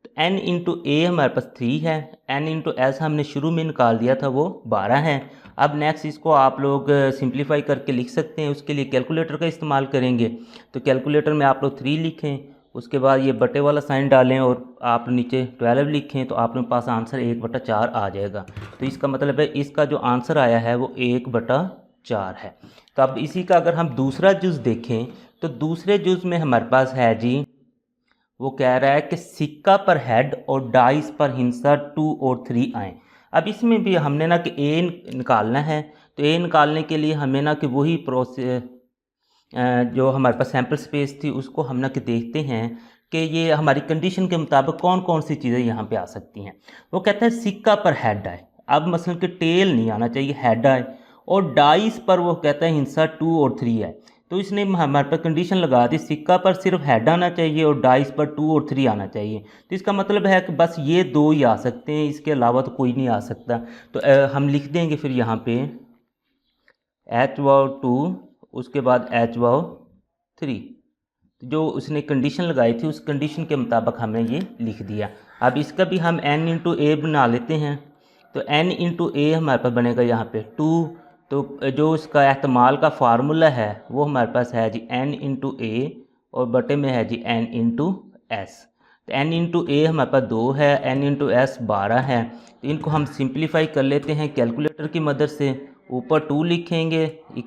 Speaker 1: तो एन इंटू ए हमारे पास 3 है, एन इंटू एस हमने शुरू में निकाल दिया था वो 12 है। अब नेक्स्ट इसको आप लोग सिंप्लीफाई करके लिख सकते हैं, उसके लिए कैलकुलेटर का इस्तेमाल करेंगे। तो कैलकुलेटर में आप लोग 3 लिखें, उसके बाद ये बटे वाला साइन डालें और आप नीचे 12 लिखें, तो आप लोगों के पास आंसर 1/4 आ जाएगा। तो इसका मतलब है इसका जो आंसर आया है वो 1/4 है। तो अब इसी का अगर हम दूसरा जुज़ देखें तो दूसरे जुज़ में हमारे पास है जी वो कह रहा है कि सिक्का पर हेड और डाइस पर हिस्सा 2 और 3 आए। अब इसमें भी हमने ना कि ए निकालना है। तो ए निकालने के लिए हमें ना कि वही प्रोसेस जो हमारे पास सैम्पल स्पेस थी उसको हम ना कि देखते हैं कि ये हमारी कंडीशन के मुताबिक कौन कौन सी चीज़ें यहाँ पे आ सकती हैं। वो कहता है सिक्का पर हेड आए, अब मसलन कि टेल नहीं आना चाहिए, हेड आए, और डाइस पर वो कहता है हिस्सा 2 और 3 आए। तो इसने हमारे पास कंडीशन लगा दी सिक्का पर सिर्फ हेड आना चाहिए और डाइस पर 2 और 3 आना चाहिए। तो इसका मतलब है कि बस ये 2 ही आ सकते हैं, इसके अलावा तो कोई नहीं आ सकता। तो हम लिख देंगे फिर यहाँ पे H2 उसके बाद H3, जो उसने कंडीशन लगाई थी उस कंडीशन के मुताबिक हमने ये लिख दिया। अब इसका भी हम n इंटू ए बना लेते हैं। तो n इंटू ए हमारे पास बनेगा यहाँ पे 2। तो जो उसका एहतमाल का फार्मूला है वो हमारे पास है जी n इंटू ए और बटे में है जी n इंटू एस। तो n इंटू ए हमारे पास 2 है, n इंटू एस 12 है। तो इनको हम सिंप्लीफाई कर लेते हैं कैलकुलेटर की मदद से। ऊपर 2 लिखेंगे,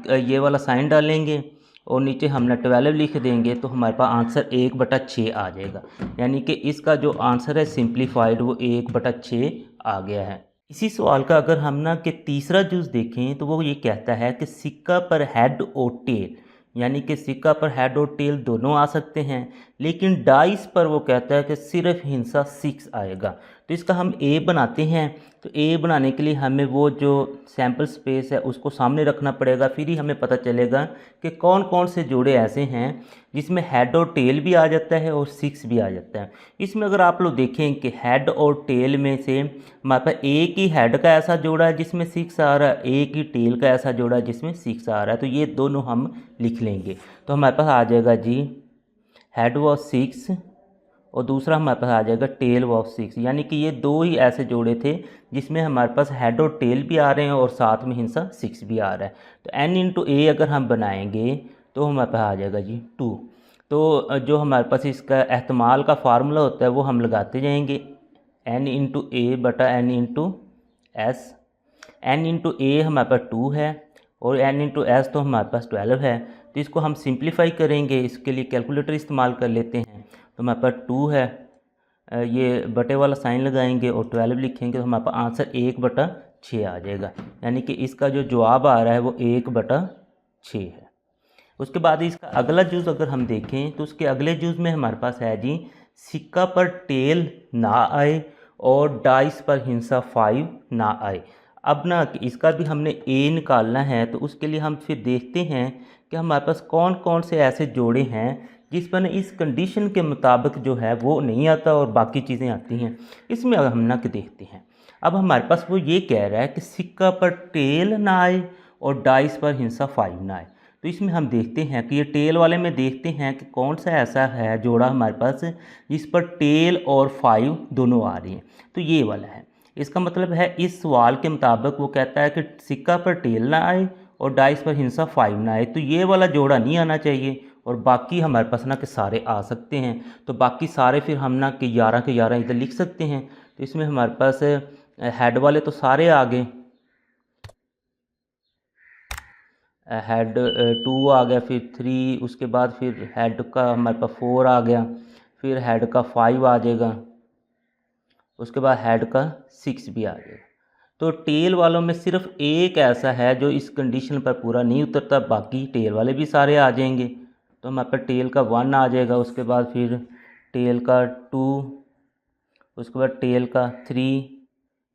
Speaker 1: ये वाला साइन डालेंगे और नीचे हमने 12 लिख देंगे, तो हमारे पास आंसर 1/6 आ जाएगा। यानी कि इसका जो आंसर है सिंप्लीफाइड वो 1/6 आ गया है। इसी सवाल का अगर हम ना कि तीसरा जुज़ देखें तो वो ये कहता है कि सिक्का पर हेड और टेल, यानी कि सिक्का पर हेड और टेल दोनों आ सकते हैं, लेकिन डाइस पर वो कहता है कि सिर्फ हिंसा 6 आएगा। तो इसका हम ए बनाते हैं। तो ए बनाने के लिए हमें वो जो सैम्पल स्पेस है उसको सामने रखना पड़ेगा, फिर ही हमें पता चलेगा कि कौन कौन से जोड़े ऐसे हैं जिसमें हेड और टेल भी आ जाता है और 6 भी आ जाता है। इसमें अगर आप लोग देखें कि हेड और टेल में से हमारे पास एक ही हेड का ऐसा जोड़ा है जिसमें 6 आ रहा है, एक ही टेल का ऐसा जोड़ा है जिसमें 6 आ रहा है। तो ये दोनों हम लिख लेंगे। तो हमारे पास आ जाएगा जी हेड वॉज 6 और दूसरा हमारे पास आ जाएगा टेल वॉज 6, यानी कि ये 2 ही ऐसे जोड़े थे जिसमें हमारे पास हेड और टेल भी आ रहे हैं और साथ में हिंसा 6 भी आ रहा है। तो n इंटू ए अगर हम बनाएंगे तो हमारे पास आ जाएगा जी 2। तो जो हमारे पास इसका एहतमाल का फार्मूला होता है वो हम लगाते जाएंगे, n इंटू ए बटा n into S. n into A हमारे पास 2 है और n इंटू एस तो हमारे पास 12 है। तो इसको हम सिंप्लीफाई करेंगे, इसके लिए कैलकुलेटर इस्तेमाल कर लेते हैं। तो हमारे पास 2 है, ये बटे वाला साइन लगाएंगे और 12 लिखेंगे, तो हमारे पास आंसर 1/6 आ जाएगा। यानी कि इसका जो जवाब आ रहा है वो 1/6 है। उसके बाद इसका अगला जूज़ अगर हम देखें तो उसके अगले जूज़ में हमारे पास है जी सिक्का पर टेल ना आए और डाइस पर हिंसा 5 ना आए। अब ना कि इसका भी हमने ए निकालना है, तो उसके लिए हम फिर देखते हैं कि हमारे पास कौन कौन से ऐसे जोड़े हैं जिस पर इस कंडीशन के मुताबिक जो है वो नहीं आता और बाकी चीज़ें आती हैं। इसमें हम ना कि देखते हैं। अब हमारे पास वो ये कह रहा है कि सिक्का पर टेल ना आए और डाइस पर हिंसा 5 ना आए। तो इसमें हम देखते हैं कि ये टेल वाले में देखते हैं कि कौन सा ऐसा है जोड़ा हमारे पास जिस पर टेल और 5 दोनों आ रही हैं। तो ये वाला है। इसका मतलब है इस सवाल के मुताबिक वो कहता है कि सिक्का पर टेल ना आए और डाइस पर हिंसा 5 ना आए। तो ये वाला जोड़ा नहीं आना चाहिए और बाकी हमारे पास ना कि सारे आ सकते हैं। तो बाकी सारे फिर हम ना कि 11 के 11 इधर लिख सकते हैं। तो इसमें हमारे पास हेड वाले तो सारे आ गए, हेड 2 आ गया, फिर 3, उसके बाद फिर हेड का हमारे पास 4 आ गया, फिर हेड का 5 आ जाएगा, उसके बाद हेड का 6 भी आ जाएगा। तो टेल वालों में सिर्फ एक ऐसा है जो इस कंडीशन पर पूरा नहीं उतरता, बाकी टेल वाले भी सारे आ जाएंगे। तो हमारे पास टेल का 1 आ जाएगा, उसके बाद फिर टेल का 2, उसके बाद टेल का 3,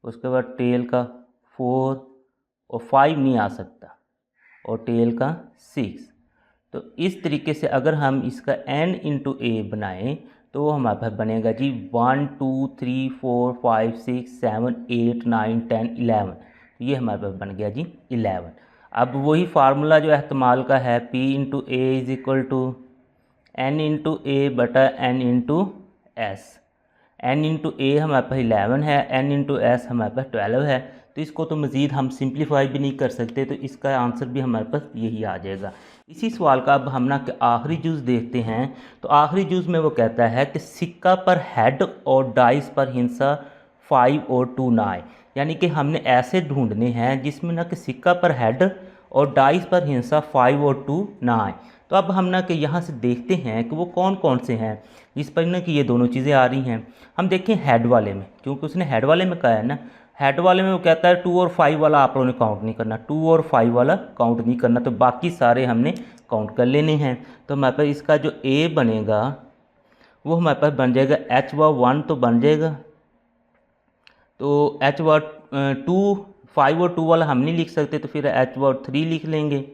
Speaker 1: उसके बाद टेल का 4 और 5 नहीं आ सकता और टेल का 6। तो इस तरीके से अगर हम इसका n इंटू ए बनाएँ तो वो हमारे पास बनेगा जी 1 2 3 4 5 6 7 8 9 10 11। तो ये हमारे पास बन गया जी 11। अब वही फार्मूला जो एहतमाल का है p into A is equal to n into A बटा n into S. n into A हमारे पास 11 है, n इंटू एस हमारे पास 12 है। तो इसको तो मज़ीद हम सिंप्लीफाई भी नहीं कर सकते, तो इसका आंसर भी हमारे पास यही आ जाएगा। इसी सवाल का अब हम ना कि आखिरी जूज़ देखते हैं। तो आखिरी जूज़ में वो कहता है कि सिक्का पर हेड और डाइस पर हिंसा 5 और 2 ना आए। यानी कि हमने ऐसे ढूंढने हैं जिसमें ना कि सिक्का पर हेड और डाइस पर हिंसा 5 और 2 ना आए। तो अब हम ना कि यहाँ से देखते हैं कि वो कौन कौन से हैं जिस पर ना कि ये दोनों चीज़ें आ रही हैं। हम देखें हेड वाले में, क्योंकि उसने हेड वाले में कहा है ना, हेड वाले में वो कहता है 2 और 5 वाला आप लोगों ने काउंट नहीं करना, 2 और 5 वाला काउंट नहीं करना, तो बाकी सारे हमने काउंट कर लेने हैं। तो हमारे पास इसका जो ए बनेगा वो हमारे पास बन जाएगा H1 तो बन जाएगा। तो H2 5 और 2 वाला हम नहीं लिख सकते, तो फिर H3 लिख लेंगे।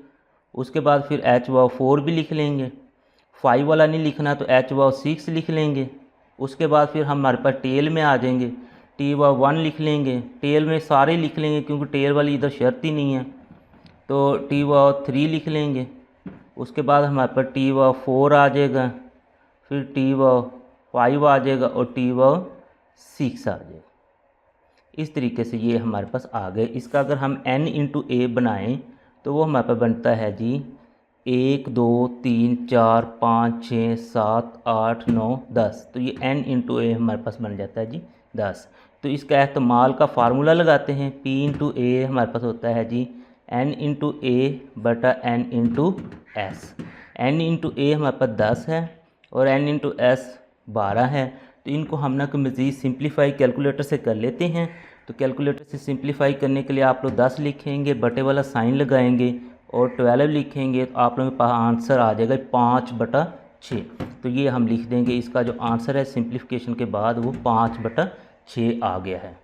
Speaker 1: उसके बाद फिर H4 भी लिख लेंगे, 5 वाला नहीं लिखना तो H6 लिख लेंगे। उसके बाद फिर हमारे पास टेल में आ जाएंगे, T1 लिख लेंगे, टेल में सारे लिख लेंगे क्योंकि टेल वाली इधर शर्त ही नहीं है, तो T3 लिख लेंगे। उसके बाद हमारे पास T4 आ जाएगा, फिर T5 आ जाएगा और T6 आ जाएगा। इस तरीके से ये हमारे पास आ गए। इसका अगर हम n इंटू ए बनाएँ तो वो हमारे पास बनता है जी 1 2 3 4 5 6 7 8 9 10। तो ये n इंटू ए हमारे पास बन जाता है जी 10। तो इसका एहतमाल का फार्मूला लगाते हैं, P इंटू ए हमारे पास होता है जी n इंटू ए बटा n into S. n into A हमारे पास 10 है और n इंटू एस 12 है। तो इनको हम ना मज़ीद सिंप्लीफाई कैलकुलेटर से कर लेते हैं। तो कैलकुलेटर से सिंप्लीफाई करने के लिए आप लोग 10 लिखेंगे, बटे वाला साइन लगाएंगे और 12 लिखेंगे, तो आप लोगों के पास आंसर आ जाएगा 5/6। तो ये हम लिख देंगे, इसका जो आंसर है सिंप्लीफिकेशन के बाद वो 5/6 आ गया है।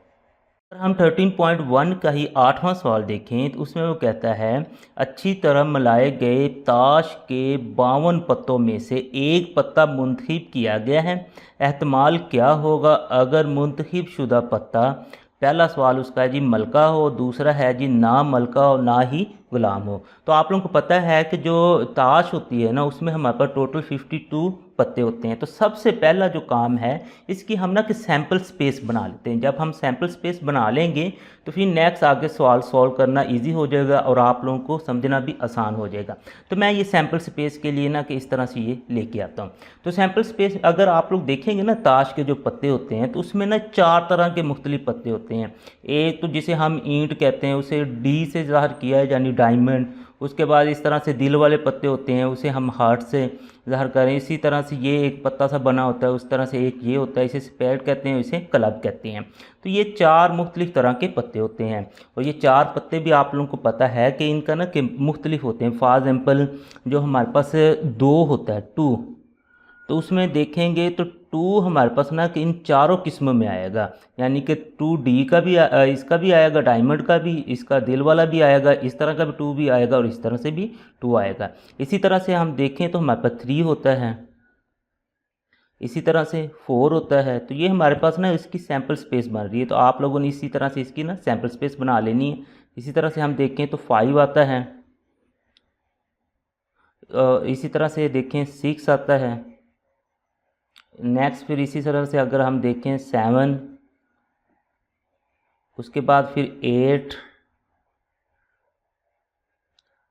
Speaker 1: अगर हम 13.1 का ही 8वां सवाल देखें तो उसमें वो कहता है अच्छी तरह मिलाए गए ताश के 52 पत्तों में से एक पत्ता मुंतखब किया गया है, एहतमाल क्या होगा अगर मुंतखब शुदा पत्ता, पहला सवाल उसका है जी मलका हो, दूसरा है जी ना मलका हो ना ही गुलाम हो। तो आप लोगों को पता है कि जो ताश होती है ना उसमें हमारे पास टोटल 52 पत्ते होते हैं। तो सबसे पहला जो काम है इसकी हम ना कि सैम्पल स्पेस बना लेते हैं। जब हम सैम्पल स्पेस बना लेंगे तो फिर नेक्स्ट आगे सवाल सॉल्व करना इजी हो जाएगा और आप लोगों को समझना भी आसान हो जाएगा। तो मैं ये सैम्पल स्पेस के लिए ना कि इस तरह से ये लेके आता हूँ। तो सैम्पल स्पेस अगर आप लोग देखेंगे ना ताश के जो पत्ते होते हैं तो उसमें ना 4 तरह के मुख्तलिफ पत्ते होते हैं। एक तो जिसे हम ईंट कहते हैं उसे डी से ज़ाहिर किया है यानी डायमंड। उसके बाद इस तरह से दिल वाले पत्ते होते हैं उसे हम हार्ट से ज़ाहिर करें। इसी तरह से ये एक पत्ता सा बना होता है, उस तरह से एक ये होता है, इसे स्पैड कहते हैं, इसे क्लब कहते हैं। तो ये 4 मुख्तलिफ तरह के पत्ते होते हैं और ये 4 पत्ते भी आप लोगों को पता है कि इनका ना कि मुख्तलिफ होते हैं। फॉर एग्जाम्पल जो हमारे पास 2 होता है 2, तो उसमें देखेंगे तो 2 हमारे पास ना कि इन चारों किस्मों में आएगा, यानी कि 2D का भी इसका भी आएगा, डायमंड का भी, इसका दिल वाला भी आएगा, इस तरह का भी 2 भी आएगा और इस तरह से भी 2 आएगा। इसी तरह से हम देखें तो हमारे पास 3 होता है, इसी तरह से 4 होता है। तो ये हमारे पास ना इसकी सैम्पल स्पेस बन रही है, तो आप लोगों ने इसी तरह से इसकी ना सैम्पल स्पेस बना लेनी है। इसी तरह से हम देखें तो 5 आता है, इसी तरह से देखें 6 आता है। नेक्स्ट फिर इसी तरह से अगर हम देखें 7, उसके बाद फिर 8,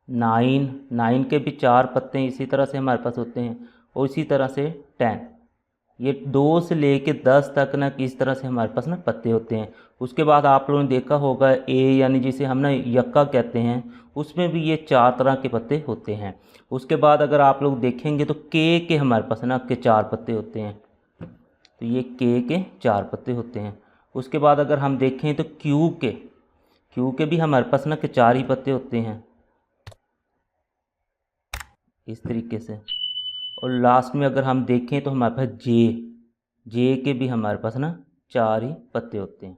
Speaker 1: 9 के भी 4 पत्ते इसी तरह से हमारे पास होते हैं और इसी तरह से 10। ये 2 से लेके 10 तक ना किस तरह से हमारे पास ना पत्ते होते हैं। उसके बाद आप लोगों ने देखा होगा ए यानी जिसे हम ना यक्का कहते हैं, उसमें भी ये 4 तरह के पत्ते होते हैं। उसके बाद अगर आप लोग देखेंगे तो के हमारे पास ना के 4 पत्ते होते हैं, तो ये के 4 पत्ते होते हैं। उसके बाद अगर हम देखें तो क्यू के भी हमारे पास ना के 4 ही पत्ते होते हैं इस तरीके से। और लास्ट में अगर हम देखें तो हमारे पास जे के भी हमारे पास ना 4 ही पत्ते होते हैं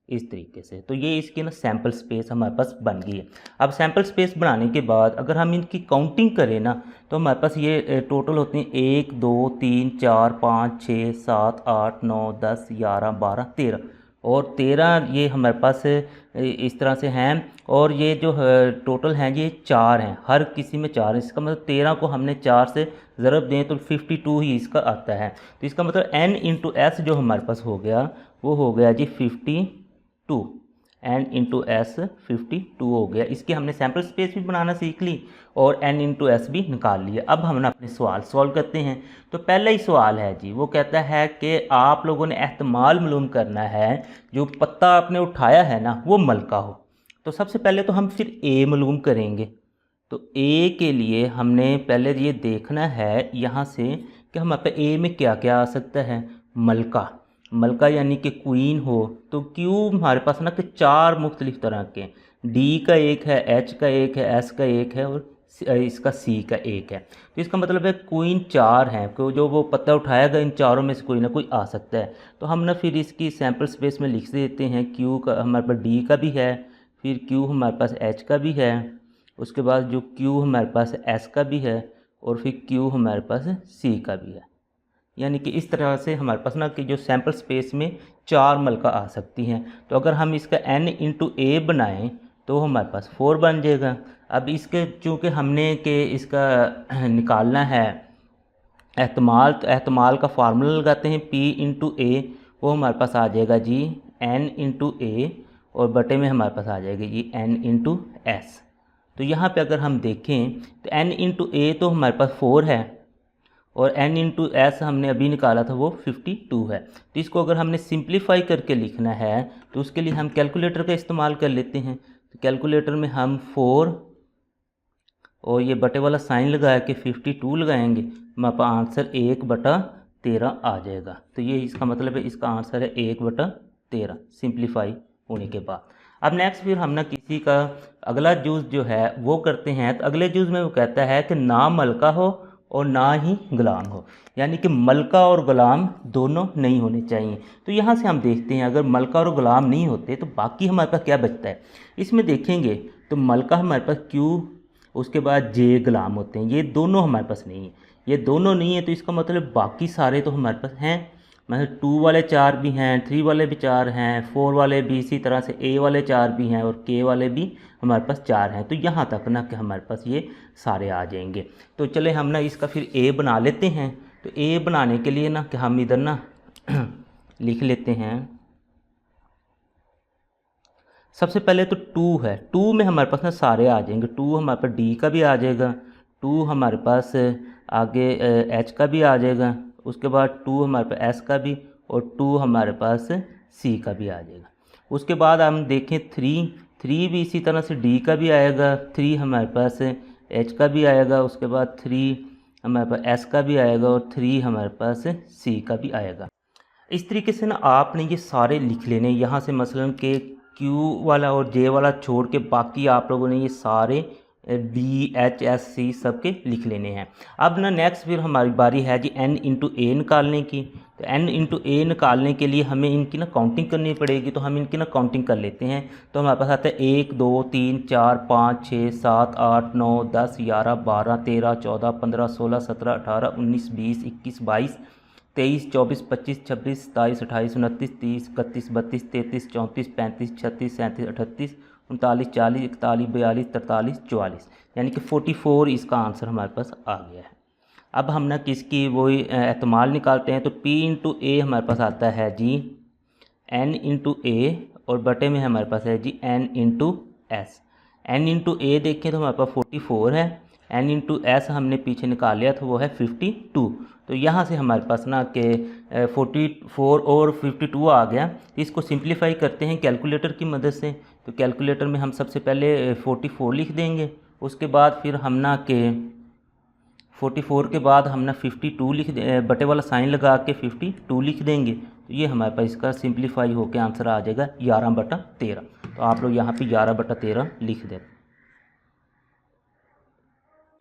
Speaker 1: इस तरीके से। तो ये इसकी ना सैम्पल स्पेस हमारे पास बन गई है। अब सैम्पल स्पेस बनाने के बाद अगर हम इनकी काउंटिंग करें ना तो हमारे पास ये टोटल होते हैं 1 2 3 4 5 6 7 8 9 10 11 12 13 और 13 ये हमारे पास इस तरह से हैं। और ये जो टोटल हैं ये 4 हैं, हर किसी में 4 है। इसका मतलब 13 को हमने 4 से ज़रब दें तो 52 ही इसका आता है। तो इसका मतलब n इंटू एस जो हमारे पास हो गया वो हो गया जी 52, n इंटू एस 52 हो गया। इसकी हमने सैम्पल स्पेस भी बनाना सीख ली और n इंटू एस भी निकाल लिया। अब हम अपने सवाल सॉल्व करते हैं। तो पहला ही सवाल है जी, वो कहता है कि आप लोगों ने एहतमाल मालूम करना है जो पत्ता आपने उठाया है ना वो मलका हो। तो सबसे पहले तो हम फिर ए मालूम करेंगे। तो ए के लिए हमने पहले ये देखना है यहाँ से कि हमारे पे ए में क्या क्या आ सकता है। मलका यानी कि क्वीन हो। तो क्यू हमारे पास ना कि 4 मुख्तलिफ तरह के, डी का एक है, एच का एक है, एस का एक है और इसका सी का एक है। तो इसका मतलब है क्वीन 4 हैं, तो जो वो पत्ता उठाएगा इन चारों में से कोई ना कोई आ सकता है। तो हम ना फिर इसकी सैम्पल स्पेस में लिख देते हैं क्यू का हमारे पास डी का भी है, फिर क्यू हमारे पास एच का भी है उसके बाद जो क्यू हमारे पास एस का भी है और फिर क्यू हमारे पास सी का भी है। यानी कि इस तरह से हमारे पास ना कि जो सैम्पल स्पेस में 4 मलका आ सकती हैं। तो अगर हम इसका n इंटू ए बनाएँ तो हमारे पास 4 बन जाएगा। अब इसके चूँकि हमने कि इसका निकालना है एहतमाल, तो एहतमाल का फार्मूला लगाते हैं p इंटू ए, वो हमारे पास आ जाएगा जी n इंटू ए और बटे में हमारे पास आ जाएगी जी n इंटू एस। तो यहाँ पे अगर हम देखें तो n इंटू ए तो हमारे पास 4 है और n इंटू एस हमने अभी निकाला था वो 52 है। तो इसको अगर हमने सिंप्लीफाई करके लिखना है तो उसके लिए हम कैलकुलेटर का इस्तेमाल कर लेते हैं। तो कैलकुलेटर में हम 4 और ये बटे वाला साइन लगा के 52 लगाएंगे, हमारे पास आंसर 1/13 आ जाएगा। तो ये इसका मतलब है, इसका आंसर है 1/13 सिंप्लीफाई होने के बाद। अब नेक्स्ट फिर हम ना किसी का अगला जूज़ जो है वो करते हैं। तो अगले जूज़ में वो कहता है कि ना मलका हो और ना ही गुलाम हो, यानी कि मलका और गुलाम दोनों नहीं होने चाहिए। तो यहाँ से हम देखते हैं अगर मलका और गुलाम नहीं होते तो बाकी हमारे पास क्या बचता है। इसमें देखेंगे तो मलका हमारे पास क्यू, उसके बाद जे गुलाम होते हैं, ये दोनों हमारे पास नहीं है। ये दोनों नहीं है तो इसका मतलब बाकी सारे तो हमारे पास हैं। मतलब 2 वाले 4 भी हैं, 3 वाले भी 4 हैं, 4 वाले भी, इसी तरह से ए वाले 4 भी हैं और के वाले भी हमारे पास 4 हैं। तो यहाँ तक ना कि हमारे पास ये सारे आ जाएंगे। तो चले हम ना इसका फिर ए बना लेते हैं। तो ए बनाने के लिए ना कि हम इधर ना लिख लेते हैं। सबसे पहले तो 2 है, 2 में हमारे पास ना सारे आ जाएंगे। 2 हमारे पास डी का भी आ जाएगा, 2 हमारे पास आगे एच का भी आ जाएगा, उसके बाद 2 हमारे पास एस का भी और 2 हमारे पास सी का भी आ जाएगा। उसके बाद हम देखें 3 भी इसी तरह से डी का भी आएगा, 3 हमारे पास एच का भी आएगा, उसके बाद 3 हमारे पास एस का भी आएगा और 3 हमारे पास सी का भी आएगा। इस तरीके से ना आपने ये सारे लिख लेने। यहाँ से मसलन के क्यू वाला और जे वाला छोड़ के बाकी आप लोगों ने ये सारे डी एच एस सी सब के लिख लेने हैं। अब ना नेक्स्ट फिर हमारी बारी है जी n इंटू ए निकालने की। तो n इंटू ए निकालने के लिए हमें इनकी ना काउंटिंग करनी पड़ेगी। तो हम इनकी ना काउंटिंग कर लेते हैं। तो हमारे पास आता है 1 2 3 4 5 6 7 8 9 10 11 12 13 14 15 16 17 18 19 20 21 22 23 24 25 26 27 28 29 30 31 32 33 34 35 36 37 38 39 40 41 42 43 44, यानी कि 44 इसका आंसर हमारे पास आ गया है। अब हम ना किसकी वही एहतमाल निकालते हैं। तो P इंटू ए हमारे पास आता है जी N इंटू ए और बटे में हमारे पास है जी N into S. N into A देखें तो हमारे पास 44 है, N इंटू एस हमने पीछे निकाल लिया था वो है 52। तो यहाँ से हमारे पास ना कि 44 और 52 आ गया। तो इसको सिंप्लीफाई करते हैं कैलकुलेटर की मदद से। तो कैलकुलेटर में हम सबसे पहले 44 लिख देंगे, उसके बाद फिर हम ना कि 44 के बाद हम ना 52 लिख बटे वाला साइन लगा के 52 लिख देंगे। तो ये हमारे पास इसका सिंप्लीफाई होकर आंसर आ जाएगा 11/13। तो आप लोग यहाँ पे 11/13 लिख दें।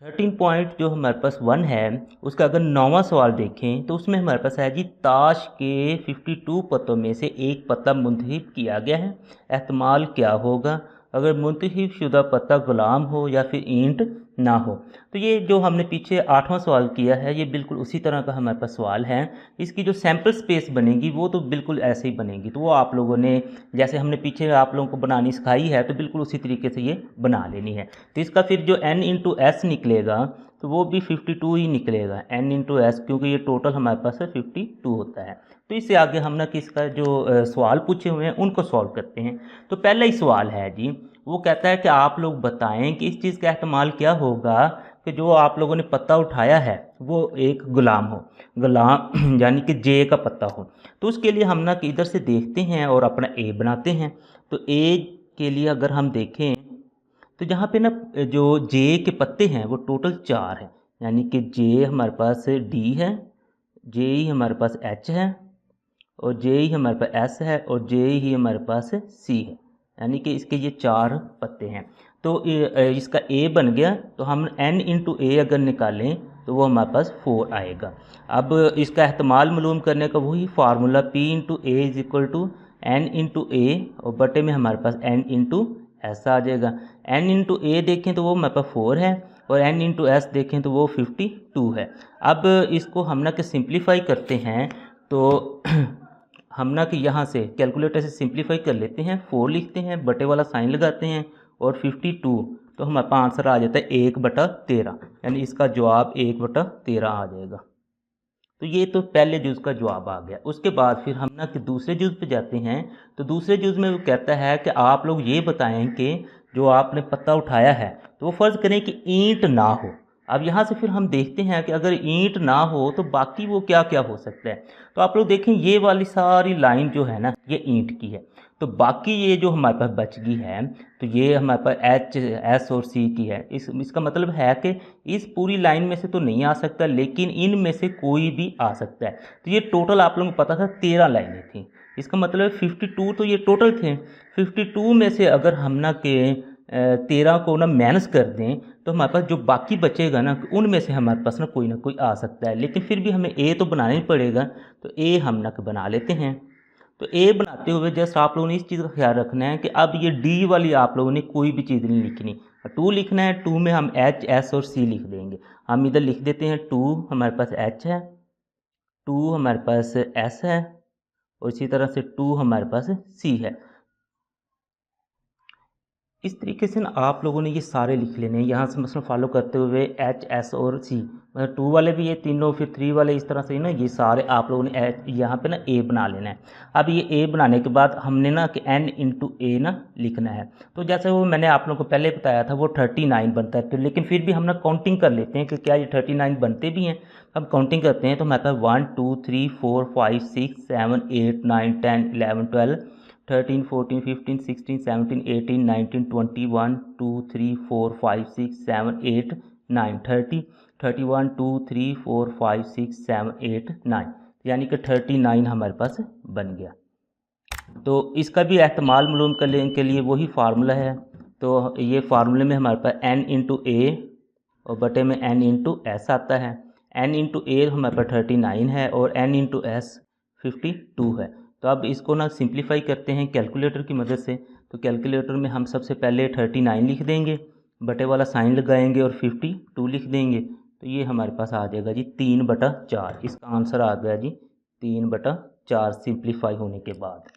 Speaker 1: 13 पॉइंट जो हमारे पास 1 है उसका अगर 9वां सवाल देखें तो उसमें हमारे पास है जी ताश के 52 पत्तों में से एक पत्ता मुंतखब किया गया है, एहतमाल क्या होगा अगर मुंतखब शुदा पत्ता गुलाम हो या फिर ईंट ना हो। तो ये जो हमने पीछे 8वां सवाल किया है ये बिल्कुल उसी तरह का हमारे पास सवाल है। इसकी जो सैम्पल स्पेस बनेगी वो तो बिल्कुल ऐसे ही बनेगी। तो वो आप लोगों ने जैसे हमने पीछे आप लोगों को बनानी सिखाई है तो बिल्कुल उसी तरीके से ये बना लेनी है। तो इसका फिर जो n इंटू एस निकलेगा तो वो भी 52 ही निकलेगा, n इंटू एस, क्योंकि ये टोटल हमारे पास 52 होता है। तो इससे आगे हम ना किसका जो सवाल पूछे हुए हैं उनको सॉल्व करते हैं। तो पहला ही सवाल है जी, वो कहता है कि आप लोग बताएं कि इस चीज़ का एहतमाल क्या होगा कि जो आप लोगों ने पत्ता उठाया है वो एक गुलाम हो, गुलाम यानी कि जे का पत्ता हो। तो उसके लिए हम ना कि इधर से देखते हैं और अपना ए बनाते हैं। तो ए के लिए अगर हम देखें तो जहाँ पे ना जो जे के पत्ते हैं वो टोटल 4 हैं, यानी कि जे हमारे पास डी है, जे ही हमारे पास एच है और जे ही हमारे पास एस है और जे ही हमारे पास सी है, यानी कि इसके ये 4 पत्ते हैं। तो इसका ए बन गया। तो हम n इंटू ए अगर निकालें तो वो हमारे पास 4 आएगा। अब इसका एहतमाल मालूम करने का वही formula P into A is equal to n into A और बटे में हमारे पास n इंटू ऐसा आ जाएगा। n इंटू ए देखें तो वो हमारे पास 4 है और n इंटू एस देखें तो वो 52 है। अब इसको हम ना कि सिंप्लीफाई करते हैं तो हम ना कि यहाँ से कैलकुलेटर से सिंप्लीफाई कर लेते हैं, 4 लिखते हैं, बटे वाला साइन लगाते हैं और 52, तो हमारे पास आंसर आ जाता है 1/13, यानी इसका जवाब 1/13 आ जाएगा। तो ये तो पहले जुज़ का जवाब आ गया। उसके बाद फिर हम ना कि दूसरे जुज़ पे जाते हैं। तो दूसरे जुज़ में वो कहता है कि आप लोग ये बताएं कि जो आपने पत्ता उठाया है तो वो फ़र्ज़ करें कि ईंट ना हो। अब यहाँ से फिर हम देखते हैं कि अगर ईंट ना हो तो बाकी वो क्या क्या हो सकता है। तो आप लोग देखें ये वाली सारी लाइन जो है ना ये ईंट की है, तो बाकी ये जो हमारे पास बच गई है तो ये हमारे पास एच एस और सी की है। इसका मतलब है कि इस पूरी लाइन में से तो नहीं आ सकता, लेकिन इन में से कोई भी आ सकता है। तो ये टोटल आप लोगों को पता था 13 लाइनें थी, इसका मतलब 52 तो ये टोटल थे। 52 में से अगर हम ना के 13 को ना माइनस कर दें तो हमारे पास जो बाकी बचेगा ना उनमें से हमारे पास ना कोई आ सकता है, लेकिन फिर भी हमें ए तो बनाना ही पड़ेगा। तो ए हम ना बना लेते हैं। तो ए बनाते हुए जस्ट आप लोगों ने इस चीज़ का ख्याल रखना है कि अब ये डी वाली आप लोगों ने कोई भी चीज़ नहीं लिखनी। 2 लिखना है, 2 में हम एच एस और सी लिख देंगे। हम इधर लिख देते हैं 2 हमारे पास एच है, 2 हमारे पास एस है और इसी तरह से 2 हमारे पास सी है। इस तरीके से ना आप लोगों ने ये सारे लिख लेने हैं यहाँ से मसलन फॉलो करते हुए एच एस और सी, मतलब 2 वाले भी ये तीनों, फिर 3 वाले, इस तरह से ना ये सारे आप लोगों ने यहाँ पे ना ए बना लेना है। अब ये ए बनाने के बाद हमने ना कि n इंटू ए ना लिखना है। तो जैसे वो मैंने आप लोगों को पहले बताया था वो 39 बनता है, तो लेकिन फिर भी हम ना काउंटिंग कर लेते हैं कि क्या ये 39 बनते भी हैं। अब काउंटिंग करते हैं तो हमारे पास 1 2 3 4 5 6 7 8 9 10 11 12 13 14 15 16 17 18 19 20 1 2 3 4 5 6 7 8 9 30 31 2 3 4 5 6 7 8 9, यानी कि 39 हमारे पास बन गया। तो इसका भी एहतमाल मालूम करने के लिए वही फार्मूला है। तो ये फार्मूले में हमारे पास n इंटू ए और बटे में n इंटू एस आता है। n इंटू ए हमारे पास 39 है और n इंटू एस 52 है। तो अब इसको ना सिंप्लीफाई करते हैं कैलकुलेटर की मदद से। तो कैलकुलेटर में हम सबसे पहले 39 लिख देंगे, बटे वाला साइन लगाएंगे और 52 लिख देंगे। तो ये हमारे पास आ जाएगा जी 3/4। इसका आंसर आ गया जी 3/4 सिंप्लीफाई होने के बाद।